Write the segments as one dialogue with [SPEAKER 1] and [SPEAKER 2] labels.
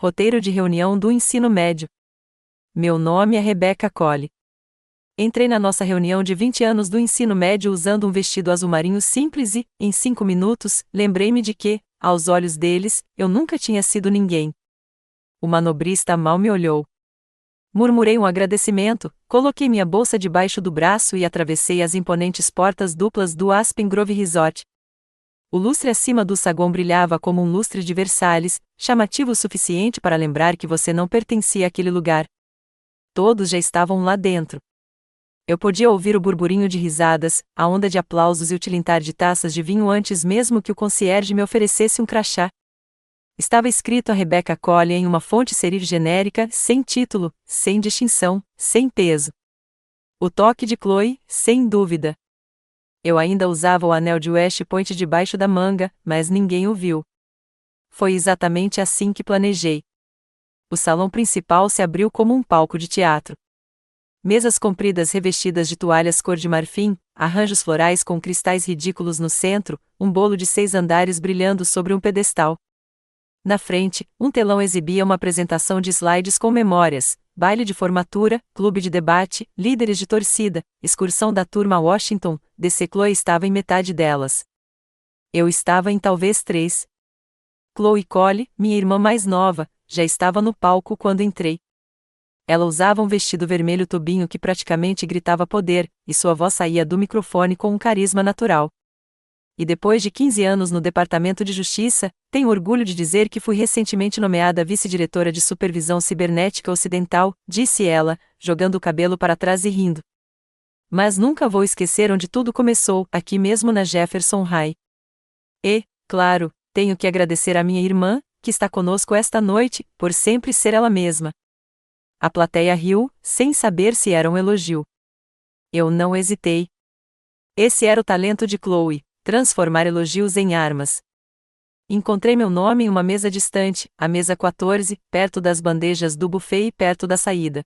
[SPEAKER 1] roteiro de reunião do ensino médio. Meu nome é Rebecca Cole. Entrei na nossa reunião de 20 anos do ensino médio usando um vestido azul marinho simples e, em 5 minutos, lembrei-me de que, aos olhos deles, eu nunca tinha sido ninguém. O manobrista mal me olhou. Murmurei um agradecimento, coloquei minha bolsa debaixo do braço e atravessei as imponentes portas duplas do Aspen Grove Resort. O lustre acima do saguão brilhava como um lustre de Versalhes, chamativo o suficiente para lembrar que você não pertencia àquele lugar. Todos já estavam lá dentro. Eu podia ouvir o burburinho de risadas, a onda de aplausos e o tilintar de taças de vinho antes mesmo que o concierge me oferecesse um crachá. Estava escrito a Rebecca Cole em uma fonte serif genérica, sem título, sem distinção, sem peso. O toque de Chloe, sem dúvida. Eu ainda usava o anel de West Point debaixo da manga, mas ninguém o viu. Foi exatamente assim que planejei. O salão principal se abriu como um palco de teatro. Mesas compridas revestidas de toalhas cor de marfim, arranjos florais com cristais ridículos no centro, um bolo de 6 andares brilhando sobre um pedestal. Na frente, um telão exibia uma apresentação de slides com memórias, baile de formatura, clube de debate, líderes de torcida, excursão da turma a Washington, DC. Chloe estava em metade delas. Eu estava em talvez 3. Chloe Cole, minha irmã mais nova, já estava no palco quando entrei. Ela usava um vestido vermelho tubinho que praticamente gritava poder, e sua voz saía do microfone com um carisma natural. E depois de 15 anos no Departamento de Justiça, tenho orgulho de dizer que fui recentemente nomeada vice-diretora de Supervisão Cibernética Ocidental, disse ela, jogando o cabelo para trás e rindo. Mas nunca vou esquecer onde tudo começou, aqui mesmo na Jefferson High. E, claro, tenho que agradecer à minha irmã, que está conosco esta noite, por sempre ser ela mesma. A plateia riu, sem saber se era um elogio. Eu não hesitei. Esse era o talento de Chloe, transformar elogios em armas. Encontrei meu nome em uma mesa distante, a mesa 14, perto das bandejas do buffet e perto da saída.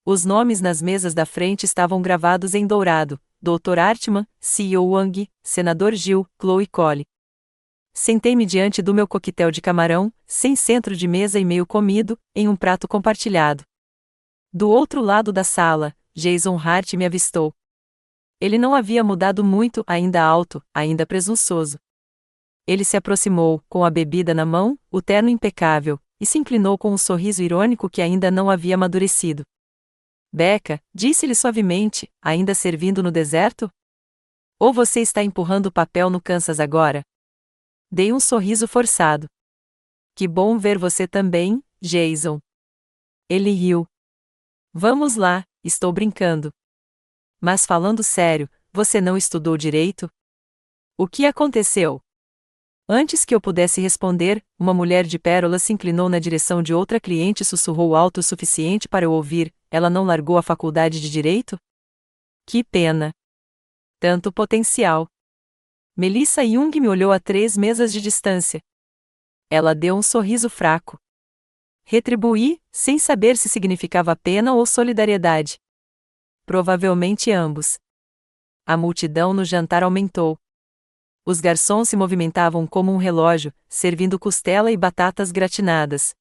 [SPEAKER 1] Os nomes nas mesas da frente estavam gravados em dourado: Dr. Artman, CEO Wang, Senador Gil, Chloe Cole. Sentei-me diante do meu coquetel de camarão, sem centro de mesa e meio comido, em um prato compartilhado. Do outro lado da sala, Jason Hart me avistou. Ele não havia mudado muito, ainda alto, ainda presunçoso. Ele se aproximou, com a bebida na mão, o terno impecável, e se inclinou com um sorriso irônico que ainda não havia amadurecido. Becca, disse-lhe suavemente, ainda servindo no deserto? Ou você está empurrando o papel no Kansas agora? Dei um sorriso forçado. Que bom ver você também, Jason. Ele riu. Vamos lá, estou brincando. Mas falando sério, você não estudou direito? O que aconteceu? Antes que eu pudesse responder, uma mulher de pérolas se inclinou na direção de outra cliente e sussurrou alto o suficiente para eu ouvir: ela não largou a faculdade de direito? Que pena. Tanto potencial. Melissa Young me olhou a 3 mesas de distância. Ela deu um sorriso fraco. Retribuí, sem saber se significava pena ou solidariedade. Provavelmente ambos. A multidão no jantar aumentou. Os garçons se movimentavam como um relógio, servindo costela e batatas gratinadas.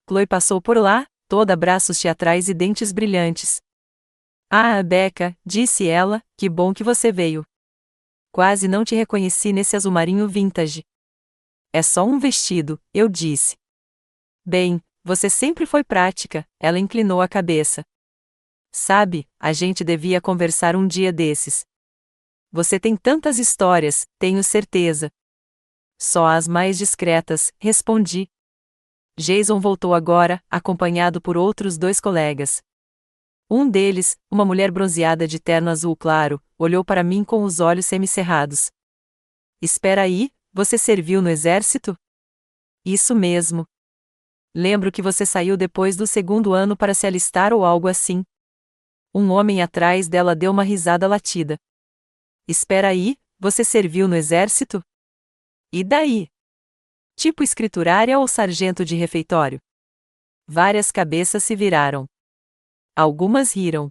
[SPEAKER 1] Chloe passou por lá, toda braços teatrais e dentes brilhantes. Ah, Becca, disse ela, que bom que você veio. Quase não te reconheci nesse azul marinho vintage. É só um vestido, eu disse. Bem, você sempre foi prática, ela inclinou a cabeça. Sabe, a gente devia conversar um dia desses. Você tem tantas histórias, tenho certeza. Só as mais discretas, respondi. Jason voltou agora, acompanhado por outros 2 colegas. Um deles, uma mulher bronzeada de terno azul claro, olhou para mim com os olhos semicerrados. Espera aí, você serviu no exército? Isso mesmo. Lembro que você saiu depois do 2º ano para se alistar ou algo assim. Um homem atrás dela deu uma risada latida. Espera aí, você serviu no exército? E daí? Tipo escriturária ou sargento de refeitório? Várias cabeças se viraram. Algumas riram.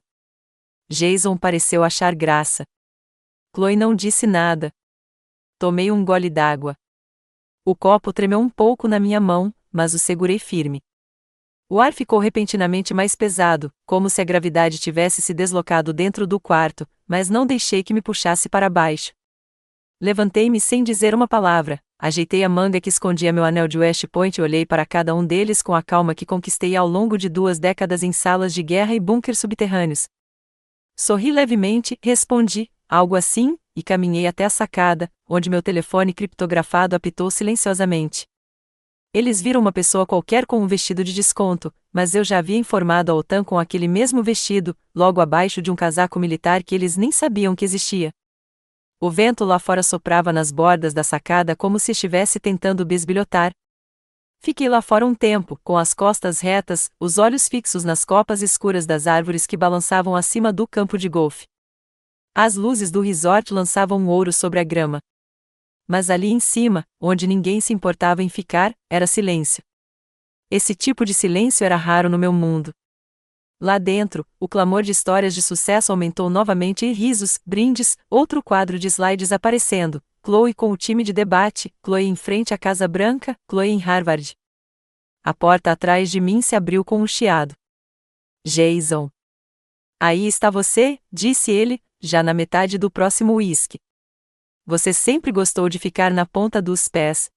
[SPEAKER 1] Jason pareceu achar graça. Chloe não disse nada. Tomei um gole d'água. O copo tremeu um pouco na minha mão, mas o segurei firme. O ar ficou repentinamente mais pesado, como se a gravidade tivesse se deslocado dentro do quarto, mas não deixei que me puxasse para baixo. Levantei-me sem dizer uma palavra, ajeitei a manga que escondia meu anel de West Point e olhei para cada um deles com a calma que conquistei ao longo de 2 décadas em salas de guerra e bunkers subterrâneos. Sorri levemente, respondi, algo assim, e caminhei até a sacada, onde meu telefone criptografado apitou silenciosamente. Eles viram uma pessoa qualquer com um vestido de desconto, mas eu já havia informado a OTAN com aquele mesmo vestido, logo abaixo de um casaco militar que eles nem sabiam que existia. O vento lá fora soprava nas bordas da sacada como se estivesse tentando bisbilhotar. Fiquei lá fora um tempo, com as costas retas, os olhos fixos nas copas escuras das árvores que balançavam acima do campo de golfe. As luzes do resort lançavam um ouro sobre a grama. Mas ali em cima, onde ninguém se importava em ficar, era silêncio. Esse tipo de silêncio era raro no meu mundo. Lá dentro, o clamor de histórias de sucesso aumentou novamente e risos, brindes, outro quadro de slides aparecendo, Chloe com o time de debate, Chloe em frente à Casa Branca, Chloe em Harvard. A porta atrás de mim se abriu com um chiado. Jason. Aí está você, disse ele, já na metade do próximo uísque. Você sempre gostou de ficar na ponta dos pés.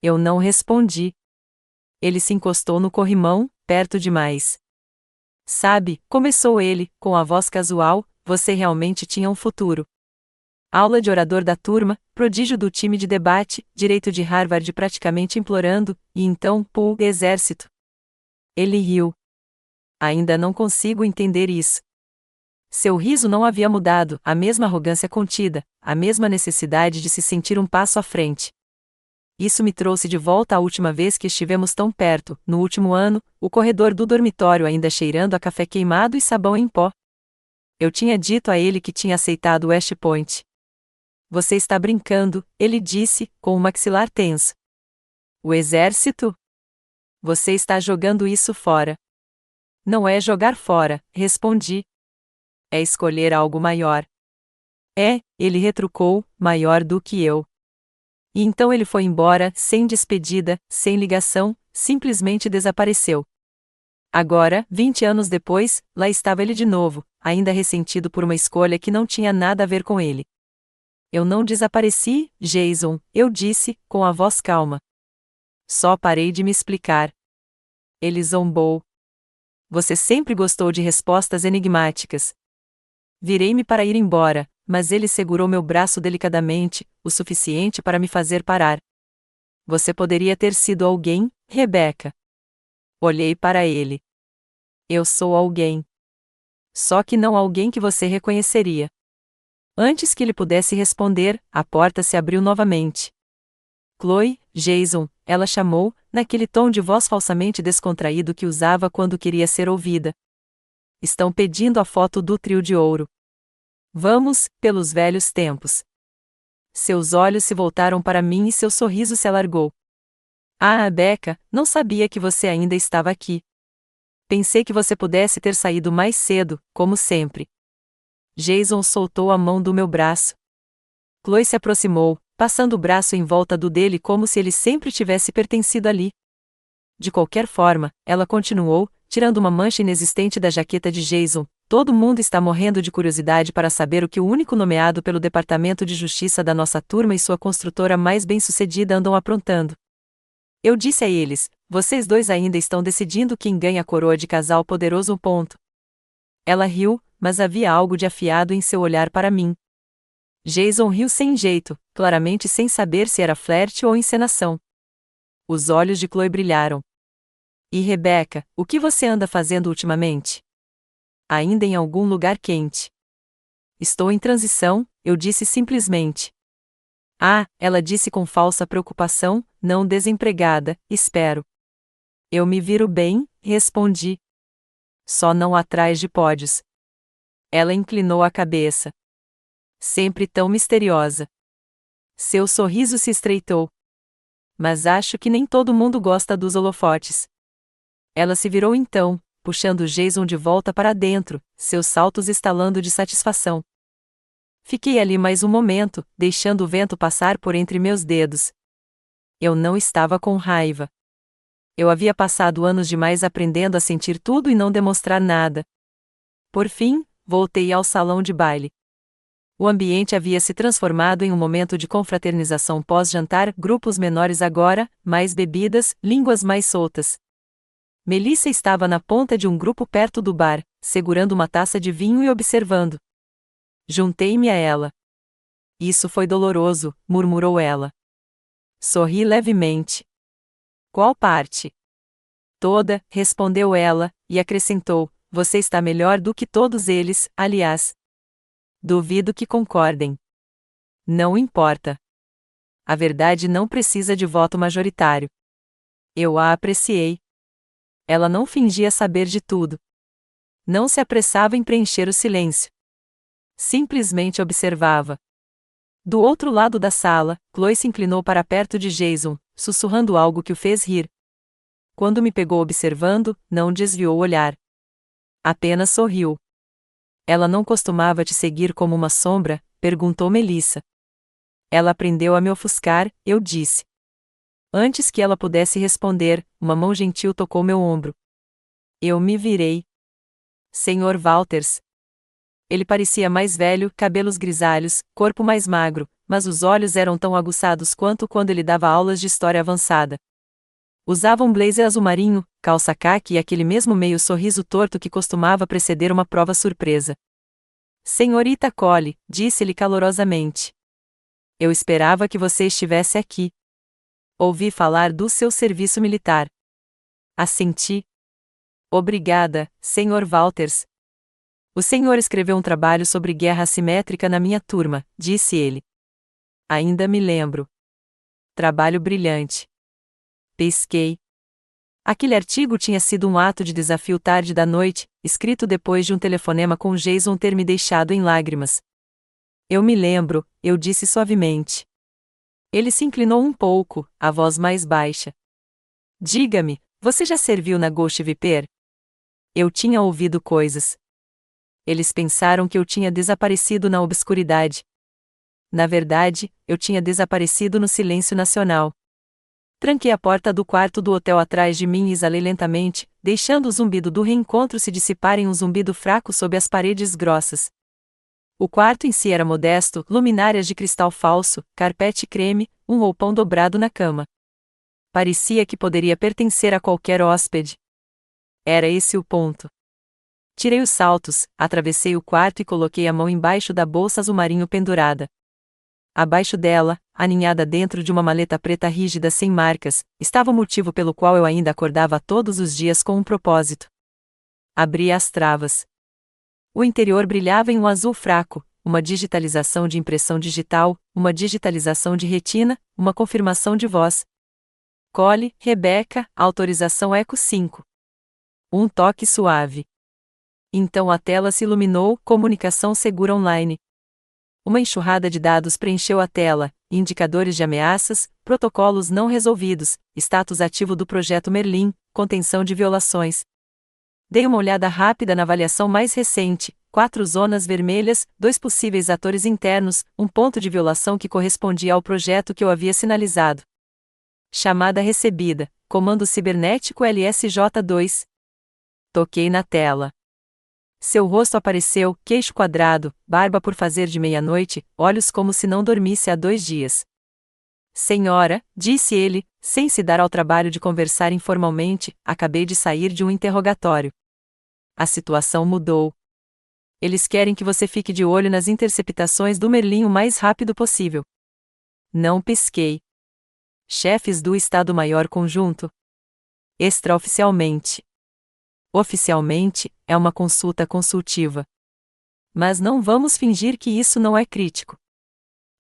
[SPEAKER 1] Eu não respondi. Ele se encostou no corrimão, perto demais. Sabe, começou ele, com a voz casual, você realmente tinha um futuro. Aula de orador da turma, prodígio do time de debate, direito de Harvard praticamente implorando, e então, exército. Ele riu. Ainda não consigo entender isso. Seu riso não havia mudado, a mesma arrogância contida, a mesma necessidade de se sentir um passo à frente. Isso me trouxe de volta à última vez que estivemos tão perto, no último ano, o corredor do dormitório ainda cheirando a café queimado e sabão em pó. Eu tinha dito a ele que tinha aceitado West Point. Você está brincando, ele disse, com o maxilar tenso. O exército? Você está jogando isso fora. Não é jogar fora, respondi. É escolher algo maior. É, ele retrucou, maior do que eu. E então ele foi embora, sem despedida, sem ligação, simplesmente desapareceu. Agora, 20 anos depois, lá estava ele de novo, ainda ressentido por uma escolha que não tinha nada a ver com ele. Eu não desapareci, Jason, eu disse, com a voz calma. Só parei de me explicar. Ele zombou. Você sempre gostou de respostas enigmáticas. Virei-me para ir embora, mas ele segurou meu braço delicadamente, o suficiente para me fazer parar. Você poderia ter sido alguém, Rebecca. Olhei para ele. Eu sou alguém. Só que não alguém que você reconheceria. Antes que ele pudesse responder, a porta se abriu novamente. Chloe, Jason, ela chamou, naquele tom de voz falsamente descontraído que usava quando queria ser ouvida. Estão pedindo a foto do trio de ouro. Vamos, pelos velhos tempos. Seus olhos se voltaram para mim e seu sorriso se alargou. Ah, Becca, não sabia que você ainda estava aqui. Pensei que você pudesse ter saído mais cedo, como sempre. Jason soltou a mão do meu braço. Chloe se aproximou, passando o braço em volta do dele como se ele sempre tivesse pertencido ali. De qualquer forma, ela continuou, tirando uma mancha inexistente da jaqueta de Jason. Todo mundo está morrendo de curiosidade para saber o que o único nomeado pelo Departamento de Justiça da nossa turma e sua construtora mais bem-sucedida andam aprontando. Eu disse a eles, vocês dois ainda estão decidindo quem ganha a coroa de casal poderoso. Ela riu, mas havia algo de afiado em seu olhar para mim. Jason riu sem jeito, claramente sem saber se era flerte ou encenação. Os olhos de Chloe brilharam. E Rebecca, o que você anda fazendo ultimamente? Ainda em algum lugar quente. Estou em transição, eu disse simplesmente. Ah, ela disse com falsa preocupação, não desempregada, espero. Eu me viro bem, respondi. Só não atrás de pódios. Ela inclinou a cabeça. Sempre tão misteriosa. Seu sorriso se estreitou. Mas acho que nem todo mundo gosta dos holofotes. Ela se virou então, puxando Jason de volta para dentro, seus saltos estalando de satisfação. Fiquei ali mais um momento, deixando o vento passar por entre meus dedos. Eu não estava com raiva. Eu havia passado anos demais aprendendo a sentir tudo e não demonstrar nada. Por fim, voltei ao salão de baile. O ambiente havia se transformado em um momento de confraternização pós-jantar, grupos menores agora, mais bebidas, línguas mais soltas. Melissa estava na ponta de um grupo perto do bar, segurando uma taça de vinho e observando. Juntei-me a ela. Isso foi doloroso, murmurou ela. Sorri levemente. Qual parte? Toda, respondeu ela, e acrescentou, você está melhor do que todos eles, aliás. Duvido que concordem. Não importa. A verdade não precisa de voto majoritário. Eu a apreciei. Ela não fingia saber de tudo. Não se apressava em preencher o silêncio. Simplesmente observava. Do outro lado da sala, Chloe se inclinou para perto de Jason, sussurrando algo que o fez rir. Quando me pegou observando, não desviou o olhar. Apenas sorriu. Ela não costumava te seguir como uma sombra? Perguntou Melissa. Ela aprendeu a me ofuscar, eu disse. Antes que ela pudesse responder, uma mão gentil tocou meu ombro. Eu me virei. Senhor Walters. Ele parecia mais velho, cabelos grisalhos, corpo mais magro, mas os olhos eram tão aguçados quanto quando ele dava aulas de história avançada. Usava um blazer azul marinho, calça caque e aquele mesmo meio sorriso torto que costumava preceder uma prova surpresa. Senhorita Cole, disse-lhe calorosamente. Eu esperava que você estivesse aqui. Ouvi falar do seu serviço militar. Assenti. Obrigada, Sr. Walters. O senhor escreveu um trabalho sobre guerra assimétrica na minha turma, disse ele. Ainda me lembro. Trabalho brilhante. Pesquei. Aquele artigo tinha sido um ato de desafio tarde da noite, escrito depois de um telefonema com Jason ter me deixado em lágrimas. Eu me lembro, eu disse suavemente. Ele se inclinou um pouco, a voz mais baixa. Diga-me, você já serviu na Ghost Viper? Eu tinha ouvido coisas. Eles pensaram que eu tinha desaparecido na obscuridade. Na verdade, eu tinha desaparecido no silêncio nacional. Tranquei a porta do quarto do hotel atrás de mim e exalei lentamente, deixando o zumbido do reencontro se dissipar em um zumbido fraco sob as paredes grossas. O quarto em si era modesto, luminárias de cristal falso, carpete creme, um roupão dobrado na cama. Parecia que poderia pertencer a qualquer hóspede. Era esse o ponto. Tirei os saltos, atravessei o quarto e coloquei a mão embaixo da bolsa azul marinho pendurada. Abaixo dela, aninhada dentro de uma maleta preta rígida sem marcas, estava o motivo pelo qual eu ainda acordava todos os dias com um propósito. Abri as travas. O interior brilhava em um azul fraco, uma digitalização de impressão digital, uma digitalização de retina, uma confirmação de voz. Cole, Rebeca, autorização Eco 5. Um toque suave. Então a tela se iluminou, comunicação segura online. Uma enxurrada de dados preencheu a tela, indicadores de ameaças, protocolos não resolvidos, status ativo do projeto Merlin, contenção de violações. Dei uma olhada rápida na avaliação mais recente, 4 zonas vermelhas, 2 possíveis atores internos, um ponto de violação que correspondia ao projeto que eu havia sinalizado. Chamada recebida, comando cibernético LSJ-2. Toquei na tela. Seu rosto apareceu, queixo quadrado, barba por fazer de meia-noite, olhos como se não dormisse há 2 dias. Senhora, disse ele, sem se dar ao trabalho de conversar informalmente, acabei de sair de um interrogatório. A situação mudou. Eles querem que você fique de olho nas interceptações do Merlin o mais rápido possível. Não pisquei. Chefes do Estado-Maior Conjunto? Extraoficialmente. Oficialmente, é uma consulta consultiva. Mas não vamos fingir que isso não é crítico.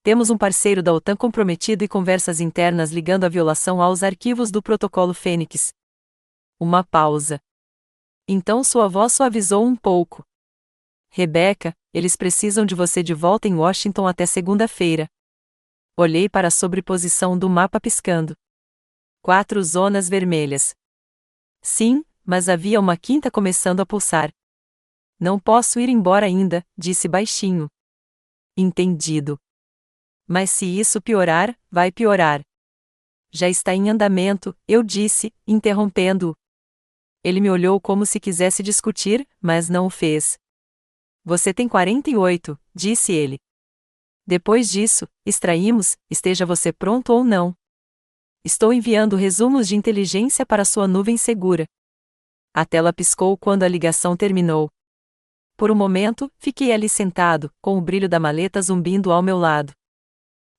[SPEAKER 1] Temos um parceiro da OTAN comprometido e conversas internas ligando a violação aos arquivos do protocolo Fênix. Uma pausa. Então sua voz suavizou um pouco. Rebeca, eles precisam de você de volta em Washington até segunda-feira. Olhei para a sobreposição do mapa piscando. 4 zonas vermelhas. Sim, mas havia uma quinta começando a pulsar. Não posso ir embora ainda, disse baixinho. Entendido. Mas se isso piorar, vai piorar. Já está em andamento, eu disse, interrompendo-o. Ele me olhou como se quisesse discutir, mas não o fez. Você tem 48, disse ele. Depois disso, extraímos, esteja você pronto ou não. Estou enviando resumos de inteligência para sua nuvem segura. A tela piscou quando a ligação terminou. Por um momento, fiquei ali sentado, com o brilho da maleta zumbindo ao meu lado.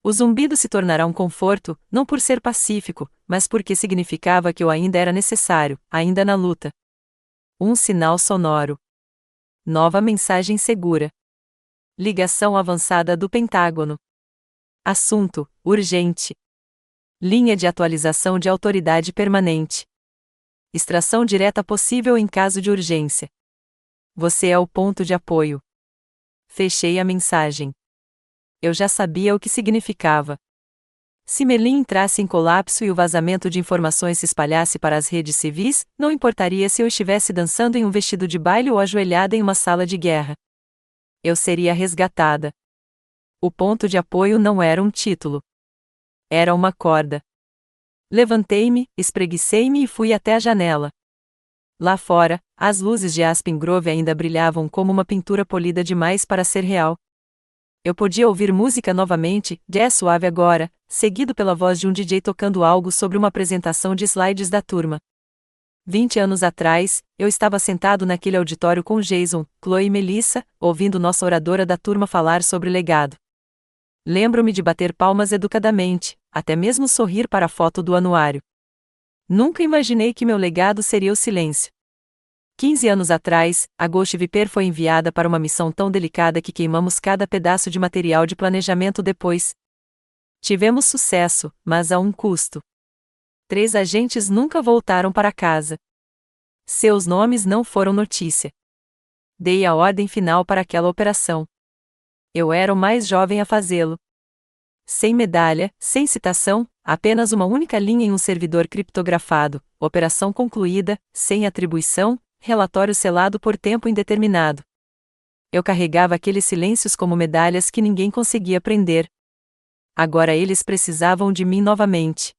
[SPEAKER 1] O zumbido se tornará um conforto, não por ser pacífico, mas porque significava que eu ainda era necessário, ainda na luta. Um sinal sonoro. Nova mensagem segura. Ligação avançada do Pentágono. Assunto: urgente. Linha de atualização de autoridade permanente. Extração direta possível em caso de urgência. Você é o ponto de apoio. Fechei a mensagem. Eu já sabia o que significava. Se Merlin entrasse em colapso e o vazamento de informações se espalhasse para as redes civis, não importaria se eu estivesse dançando em um vestido de baile ou ajoelhada em uma sala de guerra. Eu seria resgatada. O ponto de apoio não era um título. Era uma corda. Levantei-me, espreguicei-me e fui até a janela. Lá fora, as luzes de Aspen Grove ainda brilhavam como uma pintura polida demais para ser real. Eu podia ouvir música novamente, jazz suave agora, seguido pela voz de um DJ tocando algo sobre uma apresentação de slides da turma. 20 anos atrás, eu estava sentado naquele auditório com Jason, Chloe e Melissa, ouvindo nossa oradora da turma falar sobre legado. Lembro-me de bater palmas educadamente, até mesmo sorrir para a foto do anuário. Nunca imaginei que meu legado seria o silêncio. 15 anos atrás, a Ghost Viper foi enviada para uma missão tão delicada que queimamos cada pedaço de material de planejamento depois. Tivemos sucesso, mas a um custo. 3 agentes nunca voltaram para casa. Seus nomes não foram notícia. Dei a ordem final para aquela operação. Eu era o mais jovem a fazê-lo. Sem medalha, sem citação, apenas uma única linha em um servidor criptografado, operação concluída, sem atribuição, relatório selado por tempo indeterminado. Eu carregava aqueles silêncios como medalhas que ninguém conseguia prender. Agora eles precisavam de mim novamente.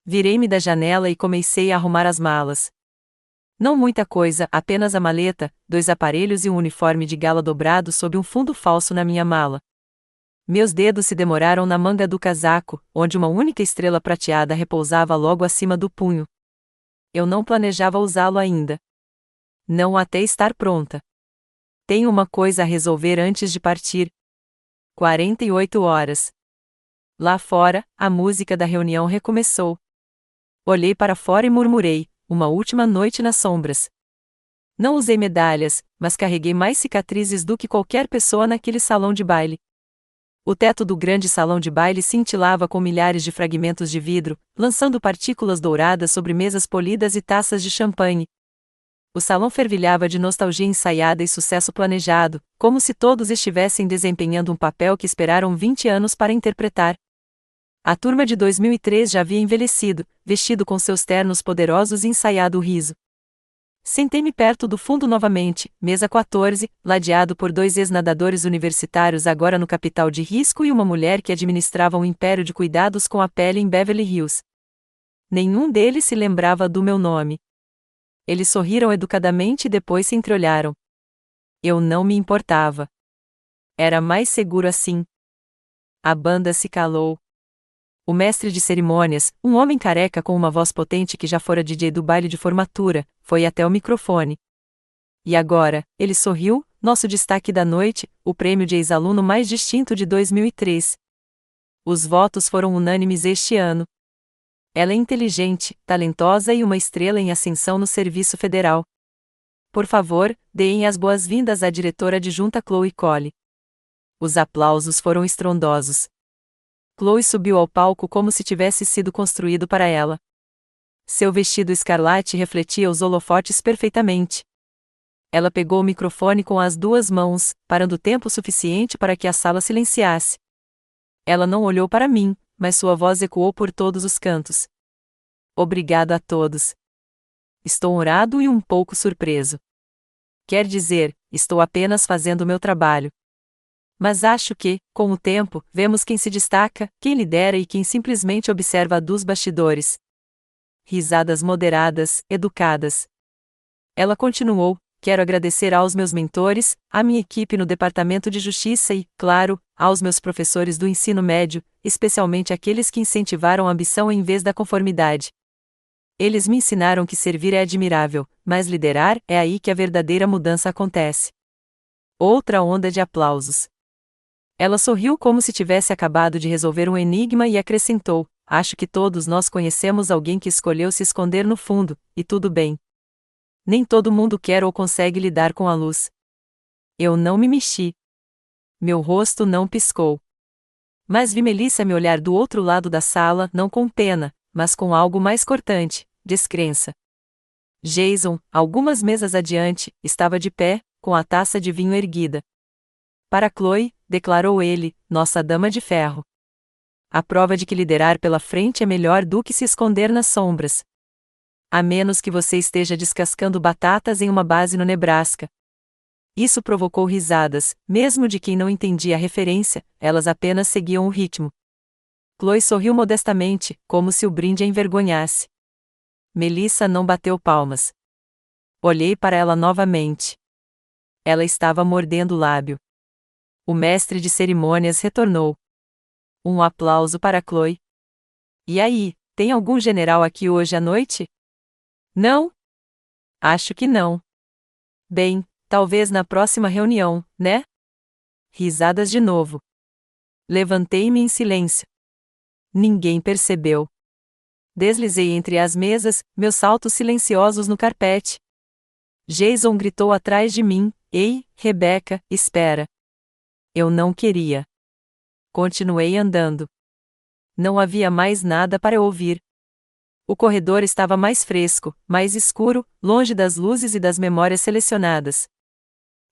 [SPEAKER 1] Virei-me da janela e comecei a arrumar as malas. Não muita coisa, apenas a maleta, 2 aparelhos e um uniforme de gala dobrado sob um fundo falso na minha mala. Meus dedos se demoraram na manga do casaco, onde uma única estrela prateada repousava logo acima do punho. Eu não planejava usá-lo ainda. Não até estar pronta. Tenho uma coisa a resolver antes de partir. 48 horas. Lá fora, a música da reunião recomeçou. Olhei para fora e murmurei, uma última noite nas sombras. Não usei medalhas, mas carreguei mais cicatrizes do que qualquer pessoa naquele salão de baile. O teto do grande salão de baile cintilava com milhares de fragmentos de vidro, lançando partículas douradas sobre mesas polidas e taças de champanhe. O salão fervilhava de nostalgia ensaiada e sucesso planejado, como se todos estivessem desempenhando um papel que esperaram 20 anos para interpretar. A turma de 2003 já havia envelhecido, vestido com seus ternos poderosos e ensaiado o riso. Sentei-me perto do fundo novamente, mesa 14, ladeado por 2 ex-nadadores universitários agora no capital de risco e uma mulher que administrava um império de cuidados com a pele em Beverly Hills. Nenhum deles se lembrava do meu nome. Eles sorriram educadamente e depois se entreolharam. Eu não me importava. Era mais seguro assim. A banda se calou. O mestre de cerimônias, um homem careca com uma voz potente que já fora DJ do baile de formatura, foi até o microfone. E agora, ele sorriu, nosso destaque da noite, o prêmio de ex-aluno mais distinto de 2003. Os votos foram unânimes este ano. Ela é inteligente, talentosa e uma estrela em ascensão no Serviço Federal. Por favor, deem as boas-vindas à diretora adjunta Chloe Cole. Os aplausos foram estrondosos. Chloe subiu ao palco como se tivesse sido construído para ela. Seu vestido escarlate refletia os holofotes perfeitamente. Ela pegou o microfone com as 2 mãos, parando tempo suficiente para que a sala silenciasse. Ela não olhou para mim, mas sua voz ecoou por todos os cantos. Obrigado a todos. Estou honrado e um pouco surpreso. Quer dizer, estou apenas fazendo meu trabalho. Mas acho que, com o tempo, vemos quem se destaca, quem lidera e quem simplesmente observa dos bastidores. Risadas moderadas, educadas. Ela continuou: quero agradecer aos meus mentores, à minha equipe no Departamento de Justiça e, claro, aos meus professores do ensino médio, especialmente aqueles que incentivaram a ambição em vez da conformidade. Eles me ensinaram que servir é admirável, mas liderar é aí que a verdadeira mudança acontece. Outra onda de aplausos. Ela sorriu como se tivesse acabado de resolver um enigma e acrescentou: acho que todos nós conhecemos alguém que escolheu se esconder no fundo, e tudo bem. Nem todo mundo quer ou consegue lidar com a luz. Eu não me mexi. Meu rosto não piscou. Mas vi Melissa me olhar do outro lado da sala, não com pena, mas com algo mais cortante: descrença. Jason, algumas mesas adiante, estava de pé, com a taça de vinho erguida. Para Chloe, declarou ele, nossa dama de ferro. A prova de que liderar pela frente é melhor do que se esconder nas sombras. A menos que você esteja descascando batatas em uma base no Nebraska. Isso provocou risadas, mesmo de quem não entendia a referência, elas apenas seguiam o ritmo. Chloe sorriu modestamente, como se o brinde a envergonhasse. Melissa não bateu palmas. Olhei para ela novamente. Ela estava mordendo o lábio. O mestre de cerimônias retornou. Um aplauso para Chloe. E aí, tem algum general aqui hoje à noite? Não? Acho que não. Bem, talvez na próxima reunião, né? Risadas de novo. Levantei-me em silêncio. Ninguém percebeu. Deslizei entre as mesas, meus saltos silenciosos no carpete. Jason gritou atrás de mim: ei, Rebecca, espera. Eu não queria. Continuei andando. Não havia mais nada para ouvir. O corredor estava mais fresco, mais escuro, longe das luzes e das memórias selecionadas.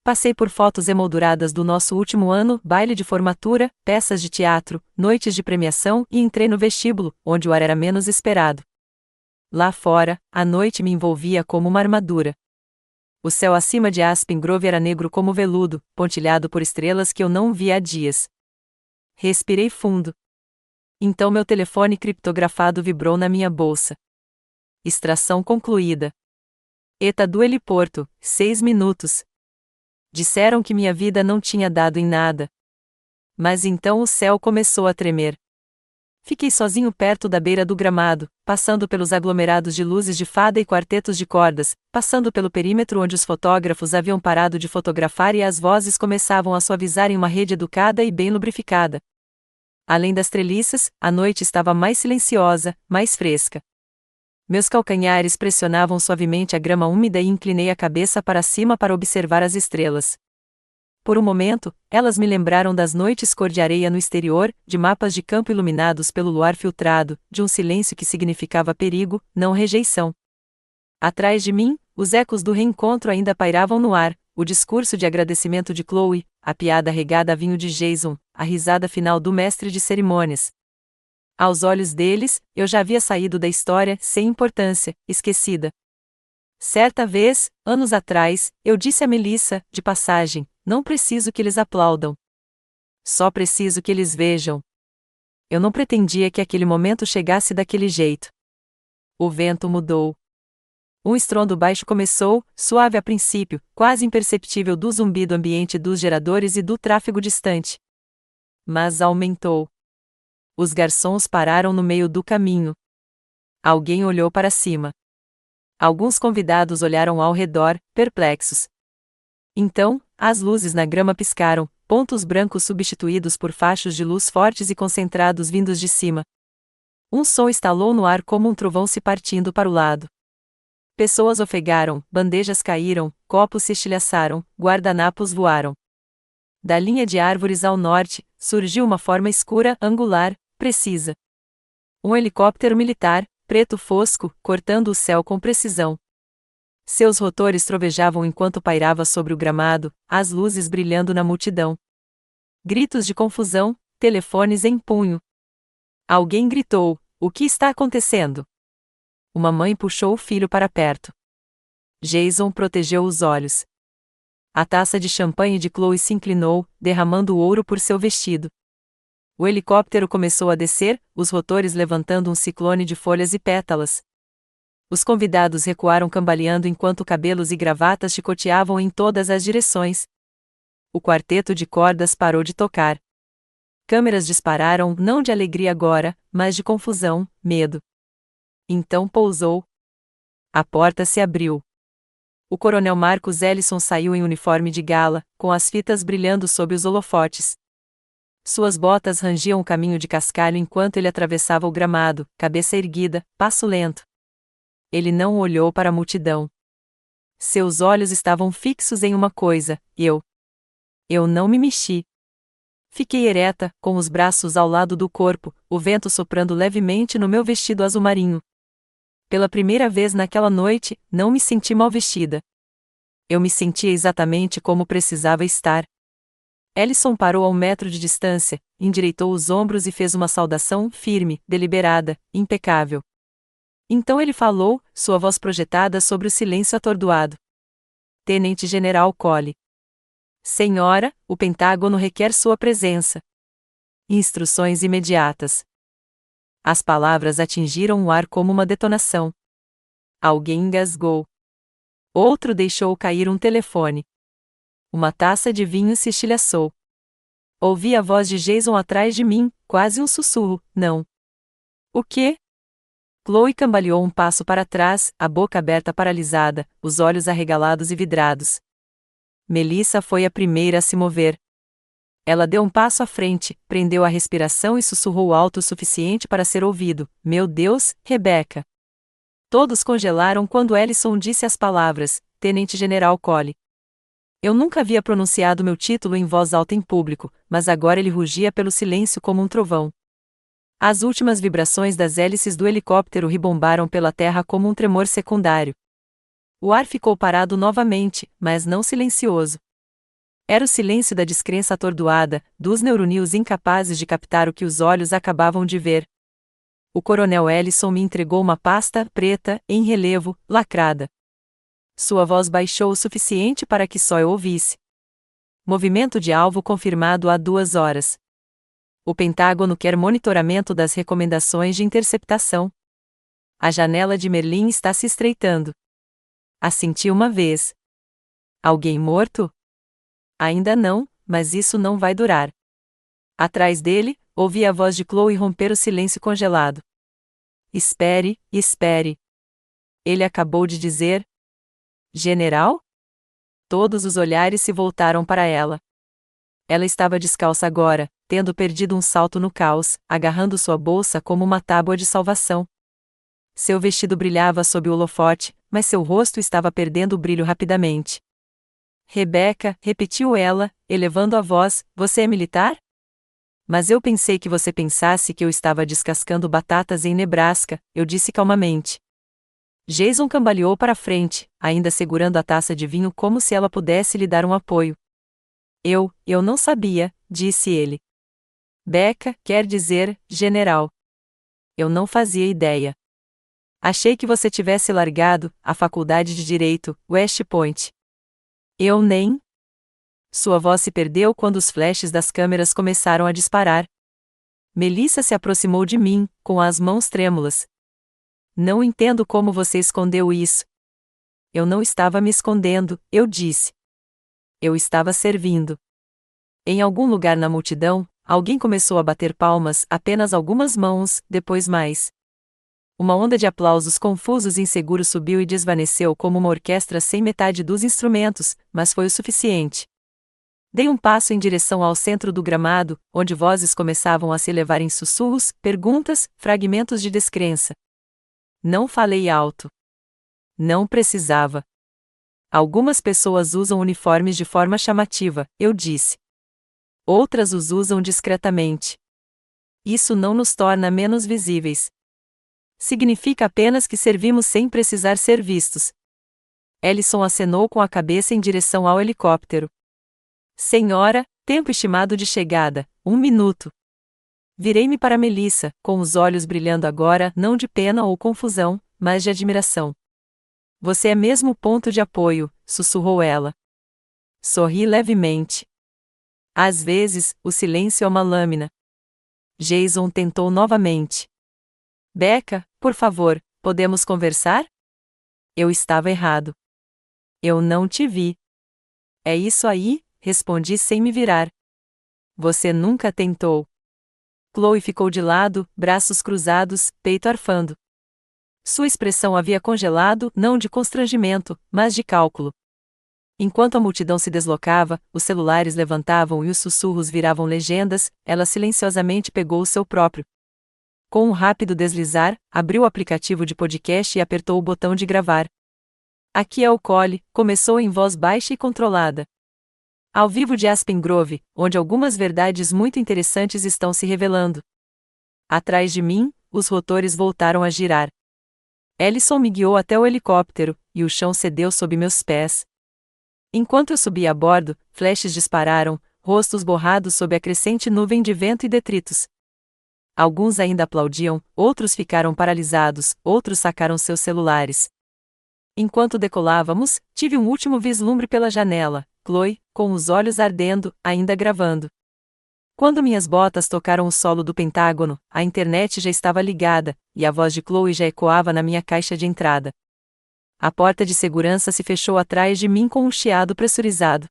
[SPEAKER 1] Passei por fotos emolduradas do nosso último ano, baile de formatura, peças de teatro, noites de premiação e entrei no vestíbulo, onde o ar era menos esperado. Lá fora, a noite me envolvia como uma armadura. O céu acima de Aspen Grove era negro como veludo, pontilhado por estrelas que eu não via há dias. Respirei fundo. Então meu telefone criptografado vibrou na minha bolsa. Extração concluída. Eta do heliporto, 6 minutos. Disseram que minha vida não tinha dado em nada. Mas então o céu começou a tremer. Fiquei sozinho perto da beira do gramado, passando pelos aglomerados de luzes de fada e quartetos de cordas, passando pelo perímetro onde os fotógrafos haviam parado de fotografar e as vozes começavam a suavizar em uma rede educada e bem lubrificada. Além das treliças, a noite estava mais silenciosa, mais fresca. Meus calcanhares pressionavam suavemente a grama úmida e inclinei a cabeça para cima para observar as estrelas. Por um momento, elas me lembraram das noites cor de areia no exterior, de mapas de campo iluminados pelo luar filtrado, de um silêncio que significava perigo, não rejeição. Atrás de mim, os ecos do reencontro ainda pairavam no ar, o discurso de agradecimento de Chloe, a piada regada a vinho de Jason, a risada final do mestre de cerimônias. Aos olhos deles, eu já havia saído da história, sem importância, esquecida. Certa vez, anos atrás, eu disse a Melissa, de passagem: não preciso que eles aplaudam. Só preciso que eles vejam. Eu não pretendia que aquele momento chegasse daquele jeito. O vento mudou. Um estrondo baixo começou, suave a princípio, quase imperceptível do zumbido ambiente dos geradores e do tráfego distante. Mas aumentou. Os garçons pararam no meio do caminho. Alguém olhou para cima. Alguns convidados olharam ao redor, perplexos. Então, as luzes na grama piscaram, pontos brancos substituídos por fachos de luz fortes e concentrados vindos de cima. Um som estalou no ar como um trovão se partindo para o lado. Pessoas ofegaram, bandejas caíram, copos se estilhaçaram, guardanapos voaram. Da linha de árvores ao norte, surgiu uma forma escura, angular, precisa. Um helicóptero militar, preto fosco, cortando o céu com precisão. Seus rotores trovejavam enquanto pairava sobre o gramado, as luzes brilhando na multidão. Gritos de confusão, telefones em punho. Alguém gritou: o que está acontecendo? Uma mãe puxou o filho para perto. Jason protegeu os olhos. A taça de champanhe de Chloe se inclinou, derramando ouro por seu vestido. O helicóptero começou a descer, os rotores levantando um ciclone de folhas e pétalas. Os convidados recuaram cambaleando enquanto cabelos e gravatas chicoteavam em todas as direções. O quarteto de cordas parou de tocar. Câmeras dispararam, não de alegria agora, mas de confusão, medo. Então pousou. A porta se abriu. O coronel Marcus Ellison saiu em uniforme de gala, com as fitas brilhando sob os holofotes. Suas botas rangiam o caminho de cascalho enquanto ele atravessava o gramado, cabeça erguida, passo lento. Ele não olhou para a multidão. Seus olhos estavam fixos em uma coisa, eu. Eu não me mexi. Fiquei ereta, com os braços ao lado do corpo, o vento soprando levemente no meu vestido azul marinho. Pela primeira vez naquela noite, não me senti mal vestida. Eu me sentia exatamente como precisava estar. Ellison parou a 1 metro de distância, endireitou os ombros e fez uma saudação firme, deliberada, impecável. Então ele falou, sua voz projetada sobre o silêncio atordoado. Tenente-General Colley. Senhora, o Pentágono requer sua presença. Instruções imediatas. As palavras atingiram o ar como uma detonação. Alguém engasgou. Outro deixou cair um telefone. Uma taça de vinho se estilhaçou. Ouvi a voz de Jason atrás de mim, quase um sussurro, não. O quê? Chloe cambaleou um passo para trás, a boca aberta paralisada, os olhos arregalados e vidrados. Melissa foi a primeira a se mover. Ela deu um passo à frente, prendeu a respiração e sussurrou alto o suficiente para ser ouvido. Meu Deus, Rebecca! Todos congelaram quando Ellison disse as palavras, Tenente-General Colley. Eu nunca havia pronunciado meu título em voz alta em público, mas agora ele rugia pelo silêncio como um trovão. As últimas vibrações das hélices do helicóptero ribombaram pela terra como um tremor secundário. O ar ficou parado novamente, mas não silencioso. Era o silêncio da descrença atordoada, dos neurônios incapazes de captar o que os olhos acabavam de ver. O coronel Ellison me entregou uma pasta preta, em relevo, lacrada. Sua voz baixou o suficiente para que só eu ouvisse. Movimento de alvo confirmado há 2 horas. O Pentágono quer monitoramento das recomendações de interceptação. A janela de Merlin está se estreitando. Assenti uma vez. Alguém morto? Ainda não, mas isso não vai durar. Atrás dele, ouvi a voz de Chloe romper o silêncio congelado. Espere, espere. Ele acabou de dizer. General? Todos os olhares se voltaram para ela. Ela estava descalça agora, tendo perdido um salto no caos, agarrando sua bolsa como uma tábua de salvação. Seu vestido brilhava sob o holofote, mas seu rosto estava perdendo o brilho rapidamente. Rebecca, repetiu ela, elevando a voz, você é militar? Mas eu pensei que você pensasse que eu estava descascando batatas em Nebraska, eu disse calmamente. Jason cambaleou para frente, ainda segurando a taça de vinho como se ela pudesse lhe dar um apoio. Eu não sabia, disse ele. Becca, quer dizer, general. Eu não fazia ideia. Achei que você tivesse largado a faculdade de Direito, West Point. Eu nem. Sua voz se perdeu quando os flashes das câmeras começaram a disparar. Melissa se aproximou de mim, com as mãos trêmulas. Não entendo como você escondeu isso. Eu não estava me escondendo, eu disse. Eu estava servindo. Em algum lugar na multidão, alguém começou a bater palmas, apenas algumas mãos, depois mais. Uma onda de aplausos confusos e inseguros subiu e desvaneceu como uma orquestra sem metade dos instrumentos, mas foi o suficiente. Dei um passo em direção ao centro do gramado, onde vozes começavam a se elevar em sussurros, perguntas, fragmentos de descrença. Não falei alto. Não precisava. Algumas pessoas usam uniformes de forma chamativa, eu disse. Outras os usam discretamente. Isso não nos torna menos visíveis. Significa apenas que servimos sem precisar ser vistos. Ellison acenou com a cabeça em direção ao helicóptero. Senhora, tempo estimado de chegada, 1 minuto. Virei-me para Melissa, com os olhos brilhando agora, não de pena ou confusão, mas de admiração. Você é mesmo ponto de apoio, sussurrou ela. Sorri levemente. Às vezes, o silêncio é uma lâmina. Jason tentou novamente. Becca, por favor, podemos conversar? Eu estava errado. Eu não te vi. É isso aí, respondi sem me virar. Você nunca tentou. Chloe ficou de lado, braços cruzados, peito arfando. Sua expressão havia congelado, não de constrangimento, mas de cálculo. Enquanto a multidão se deslocava, os celulares levantavam e os sussurros viravam legendas, ela silenciosamente pegou o seu próprio. Com um rápido deslizar, abriu o aplicativo de podcast e apertou o botão de gravar. Aqui é o Cole, começou em voz baixa e controlada. Ao vivo de Aspen Grove, onde algumas verdades muito interessantes estão se revelando. Atrás de mim, os rotores voltaram a girar. Ellison me guiou até o helicóptero, e o chão cedeu sob meus pés. Enquanto eu subia a bordo, flashes dispararam, rostos borrados sob a crescente nuvem de vento e detritos. Alguns ainda aplaudiam, outros ficaram paralisados, outros sacaram seus celulares. Enquanto decolávamos, tive um último vislumbre pela janela, Chloe, com os olhos ardendo, ainda gravando. Quando minhas botas tocaram o solo do Pentágono, a internet já estava ligada, e a voz de Chloe já ecoava na minha caixa de entrada. A porta de segurança se fechou atrás de mim com um chiado pressurizado.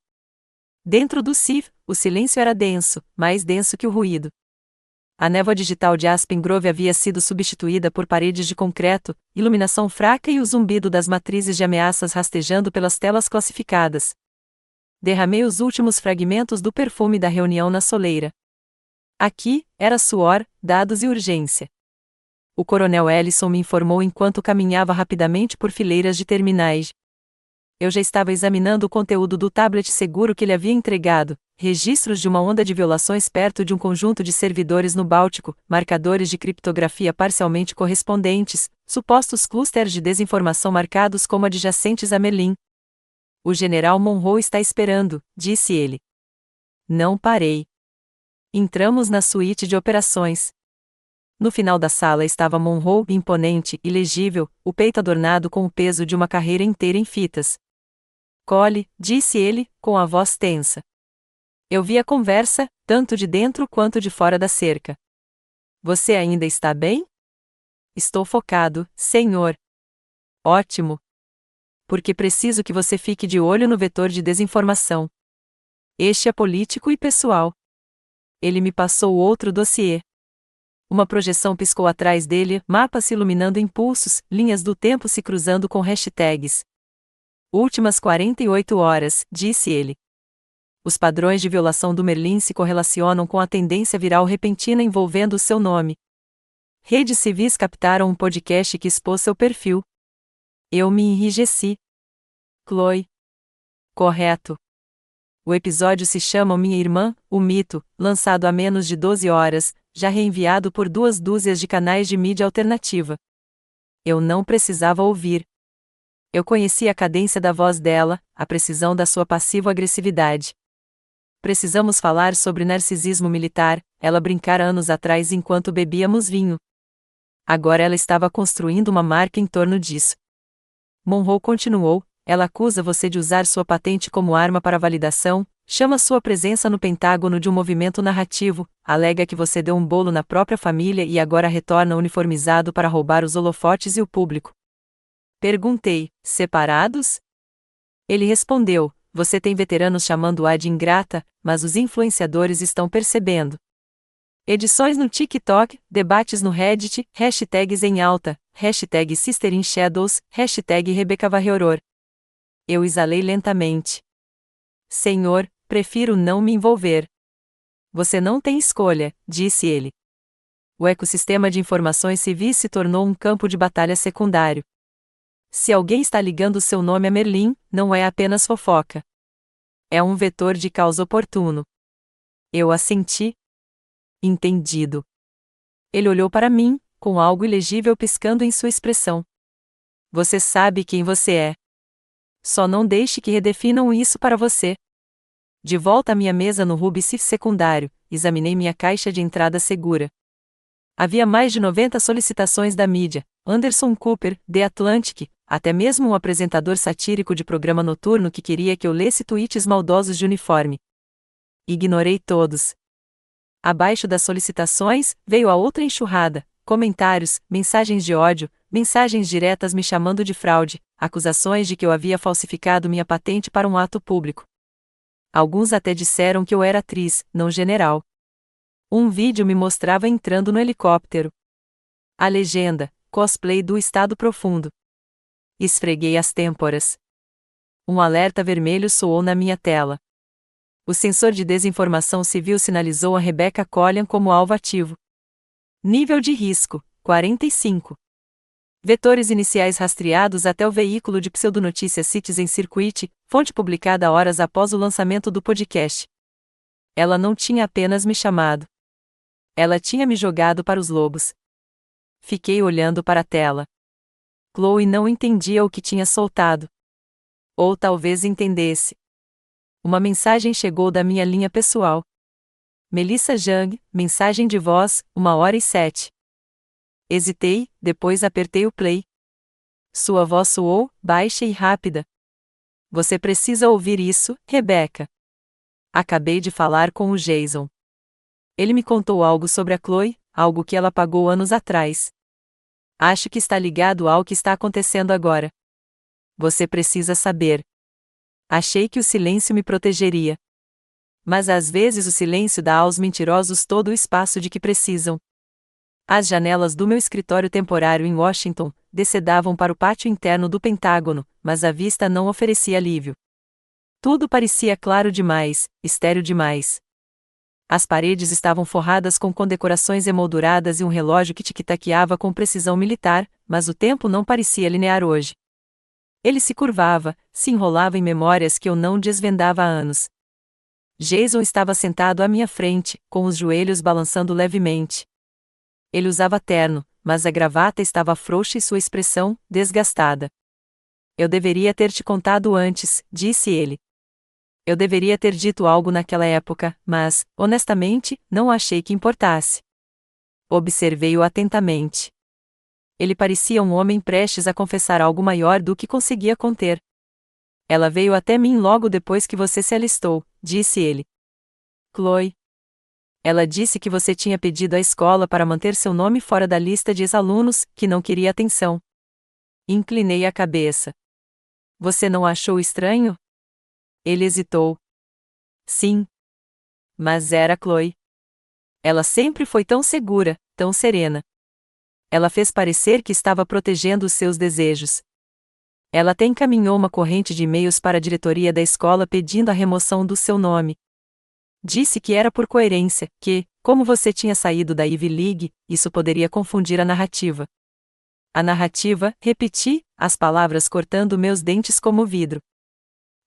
[SPEAKER 1] Dentro do CIF, o silêncio era denso, mais denso que o ruído. A névoa digital de Aspen Grove havia sido substituída por paredes de concreto, iluminação fraca e o zumbido das matrizes de ameaças rastejando pelas telas classificadas. Derramei os últimos fragmentos do perfume da reunião na soleira. Aqui, era suor, dados e urgência. O coronel Ellison me informou enquanto caminhava rapidamente por fileiras de terminais. Eu já estava examinando o conteúdo do tablet seguro que ele havia entregado, registros de uma onda de violações perto de um conjunto de servidores no Báltico, marcadores de criptografia parcialmente correspondentes, supostos clusters de desinformação marcados como adjacentes a Merlin. O general Monroe está esperando, disse ele. Não parei. Entramos na suíte de operações. No final da sala estava Monroe, imponente e legível, o peito adornado com o peso de uma carreira inteira em fitas. Cole, disse ele, com a voz tensa. Eu vi a conversa, tanto de dentro quanto de fora da cerca. Você ainda está bem? Estou focado, senhor. Ótimo. Porque preciso que você fique de olho no vetor de desinformação. Este é político e pessoal. Ele me passou outro dossiê. Uma projeção piscou atrás dele, mapas se iluminando em pulsos, linhas do tempo se cruzando com hashtags. Últimas 48 horas, disse ele. Os padrões de violação do Merlin se correlacionam com a tendência viral repentina envolvendo o seu nome. Redes civis captaram um podcast que expôs seu perfil. Eu me enrijeci. Chloe. Correto. O episódio se chama Minha Irmã, o Mito, lançado há menos de 12 horas, já reenviado por 2 dúzias de canais de mídia alternativa. Eu não precisava ouvir. Eu conhecia a cadência da voz dela, a precisão da sua passivo-agressividade. Precisamos falar sobre narcisismo militar, ela brincara anos atrás enquanto bebíamos vinho. Agora ela estava construindo uma marca em torno disso. Monroe continuou, ela acusa você de usar sua patente como arma para validação, chama sua presença no Pentágono de um movimento narrativo, alega que você deu um bolo na própria família e agora retorna uniformizado para roubar os holofotes e o público. Perguntei, separados? Ele respondeu, você tem veteranos chamando-a de ingrata, mas os influenciadores estão percebendo. Edições no TikTok, debates no Reddit, hashtags em alta, hashtag Sister in Shadows, hashtag Rebecca Varrioror. Eu exalei lentamente. Senhor, prefiro não me envolver. Você não tem escolha, disse ele. O ecossistema de informações civis se tornou um campo de batalha secundário. Se alguém está ligando seu nome a Merlin, não é apenas fofoca. É um vetor de causa oportuno. Eu assenti. Entendido. Ele olhou para mim, com algo ilegível piscando em sua expressão. Você sabe quem você é. Só não deixe que redefinam isso para você. De volta à minha mesa no Rubicif secundário, examinei minha caixa de entrada segura. Havia mais de 90 solicitações da mídia, Anderson Cooper, The Atlantic, até mesmo um apresentador satírico de programa noturno que queria que eu lesse tweets maldosos de uniforme. Ignorei todos. Abaixo das solicitações, veio a outra enxurrada: comentários, mensagens de ódio, mensagens diretas me chamando de fraude, acusações de que eu havia falsificado minha patente para um ato público. Alguns até disseram que eu era atriz, não general. Um vídeo me mostrava entrando no helicóptero. A legenda: cosplay do Estado Profundo. Esfreguei as têmporas. Um alerta vermelho soou na minha tela. O sensor de desinformação civil sinalizou a Rebecca Collian como alvo ativo. Nível de risco: 45. Vetores iniciais rastreados até o veículo de pseudonotícias Citizen Circuit, fonte publicada horas após o lançamento do podcast. Ela não tinha apenas me chamado. Ela tinha me jogado para os lobos. Fiquei olhando para a tela. Chloe não entendia o que tinha soltado. Ou talvez entendesse. Uma mensagem chegou da minha linha pessoal. Melissa Jung, mensagem de voz, 1h07. Hesitei, depois apertei o play. Sua voz soou, baixa e rápida. Você precisa ouvir isso, Rebecca. Acabei de falar com o Jason. Ele me contou algo sobre a Chloe, algo que ela pagou anos atrás. Acho que está ligado ao que está acontecendo agora. Você precisa saber. Achei que o silêncio me protegeria. Mas às vezes o silêncio dá aos mentirosos todo o espaço de que precisam. As janelas do meu escritório temporário em Washington descedavam para o pátio interno do Pentágono, mas a vista não oferecia alívio. Tudo parecia claro demais, estéril demais. As paredes estavam forradas com condecorações emolduradas e um relógio que tic-taqueava com precisão militar, mas o tempo não parecia linear hoje. Ele se curvava, se enrolava em memórias que eu não desvendava há anos. Jason estava sentado à minha frente, com os joelhos balançando levemente. Ele usava terno, mas a gravata estava frouxa e sua expressão, desgastada. Eu deveria ter te contado antes, disse ele. Eu deveria ter dito algo naquela época, mas, honestamente, não achei que importasse. Observei-o atentamente. Ele parecia um homem prestes a confessar algo maior do que conseguia conter. Ela veio até mim logo depois que você se alistou, disse ele. Chloe. Ela disse que você tinha pedido à escola para manter seu nome fora da lista de ex-alunos, que não queria atenção. Inclinei a cabeça. Você não achou estranho? Ele hesitou. Sim. Mas era Chloe. Ela sempre foi tão segura, tão serena. Ela fez parecer que estava protegendo os seus desejos. Ela até encaminhou uma corrente de e-mails para a diretoria da escola pedindo a remoção do seu nome. Disse que era por coerência, que, como você tinha saído da Ivy League, isso poderia confundir a narrativa. A narrativa, repeti, as palavras cortando meus dentes como vidro.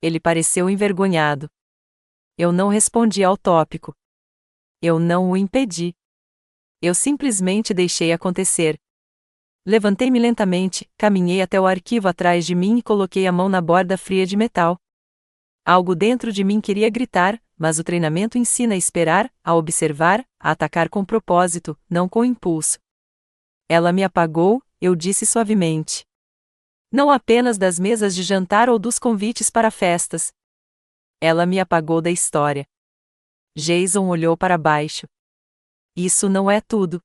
[SPEAKER 1] Ele pareceu envergonhado. Eu não respondi ao tópico. Eu não o impedi. Eu simplesmente deixei acontecer. Levantei-me lentamente, caminhei até o arquivo atrás de mim e coloquei a mão na borda fria de metal. Algo dentro de mim queria gritar, mas o treinamento ensina a esperar, a observar, a atacar com propósito, não com impulso. Ela me apagou, eu disse suavemente. Não apenas das mesas de jantar ou dos convites para festas. Ela me apagou da história. Jason olhou para baixo. Isso não é tudo.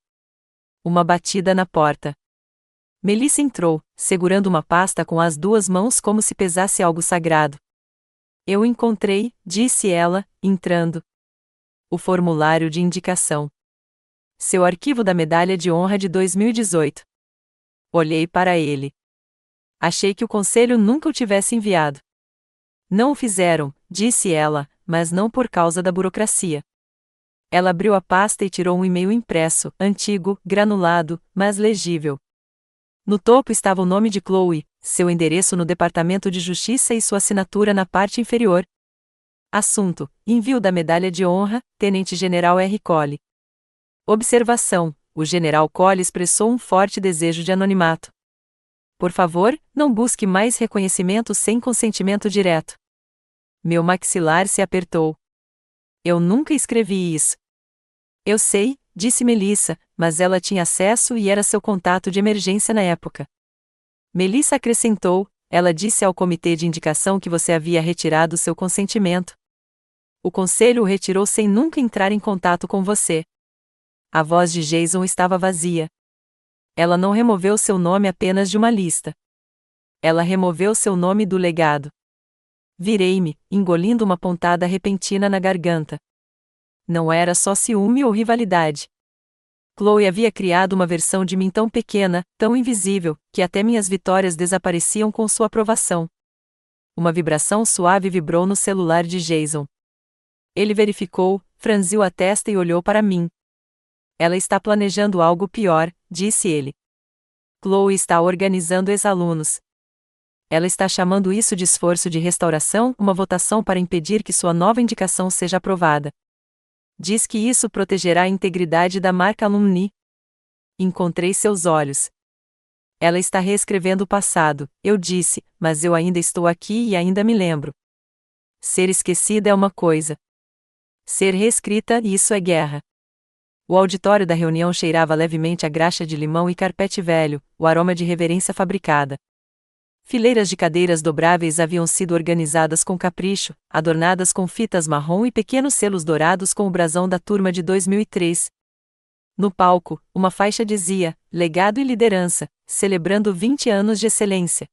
[SPEAKER 1] Uma batida na porta. Melissa entrou, segurando uma pasta com as duas mãos como se pesasse algo sagrado. Eu encontrei, disse ela, entrando. O formulário de indicação. Seu arquivo da medalha de honra de 2018. Olhei para ele. Achei que o conselho nunca o tivesse enviado. Não o fizeram, disse ela, mas não por causa da burocracia. Ela abriu a pasta e tirou um e-mail impresso, antigo, granulado, mas legível. No topo estava o nome de Chloe, seu endereço no Departamento de Justiça e sua assinatura na parte inferior. Assunto: envio da medalha de honra, Tenente General R. Cole. Observação: o General Cole expressou um forte desejo de anonimato. Por favor, não busque mais reconhecimento sem consentimento direto. Meu maxilar se apertou. Eu nunca escrevi isso. Eu sei, disse Melissa, mas ela tinha acesso e era seu contato de emergência na época. Melissa acrescentou, ela disse ao comitê de indicação que você havia retirado seu consentimento. O conselho o retirou sem nunca entrar em contato com você. A voz de Jason estava vazia. Ela não removeu seu nome apenas de uma lista. Ela removeu seu nome do legado. Virei-me, engolindo uma pontada repentina na garganta. Não era só ciúme ou rivalidade. Chloe havia criado uma versão de mim tão pequena, tão invisível, que até minhas vitórias desapareciam com sua aprovação. Uma vibração suave vibrou no celular de Jason. Ele verificou, franziu a testa e olhou para mim. Ela está planejando algo pior, disse ele. Chloe está organizando ex-alunos. Ela está chamando isso de esforço de restauração, uma votação para impedir que sua nova indicação seja aprovada. Diz que isso protegerá a integridade da marca Alumni. Encontrei seus olhos. Ela está reescrevendo o passado, eu disse, mas eu ainda estou aqui e ainda me lembro. Ser esquecida é uma coisa. Ser reescrita, isso é guerra. O auditório da reunião cheirava levemente a graxa de limão e carpete velho, o aroma de reverência fabricada. Fileiras de cadeiras dobráveis haviam sido organizadas com capricho, adornadas com fitas marrom e pequenos selos dourados com o brasão da turma de 2003. No palco, uma faixa dizia, Legado e Liderança, celebrando 20 anos de excelência.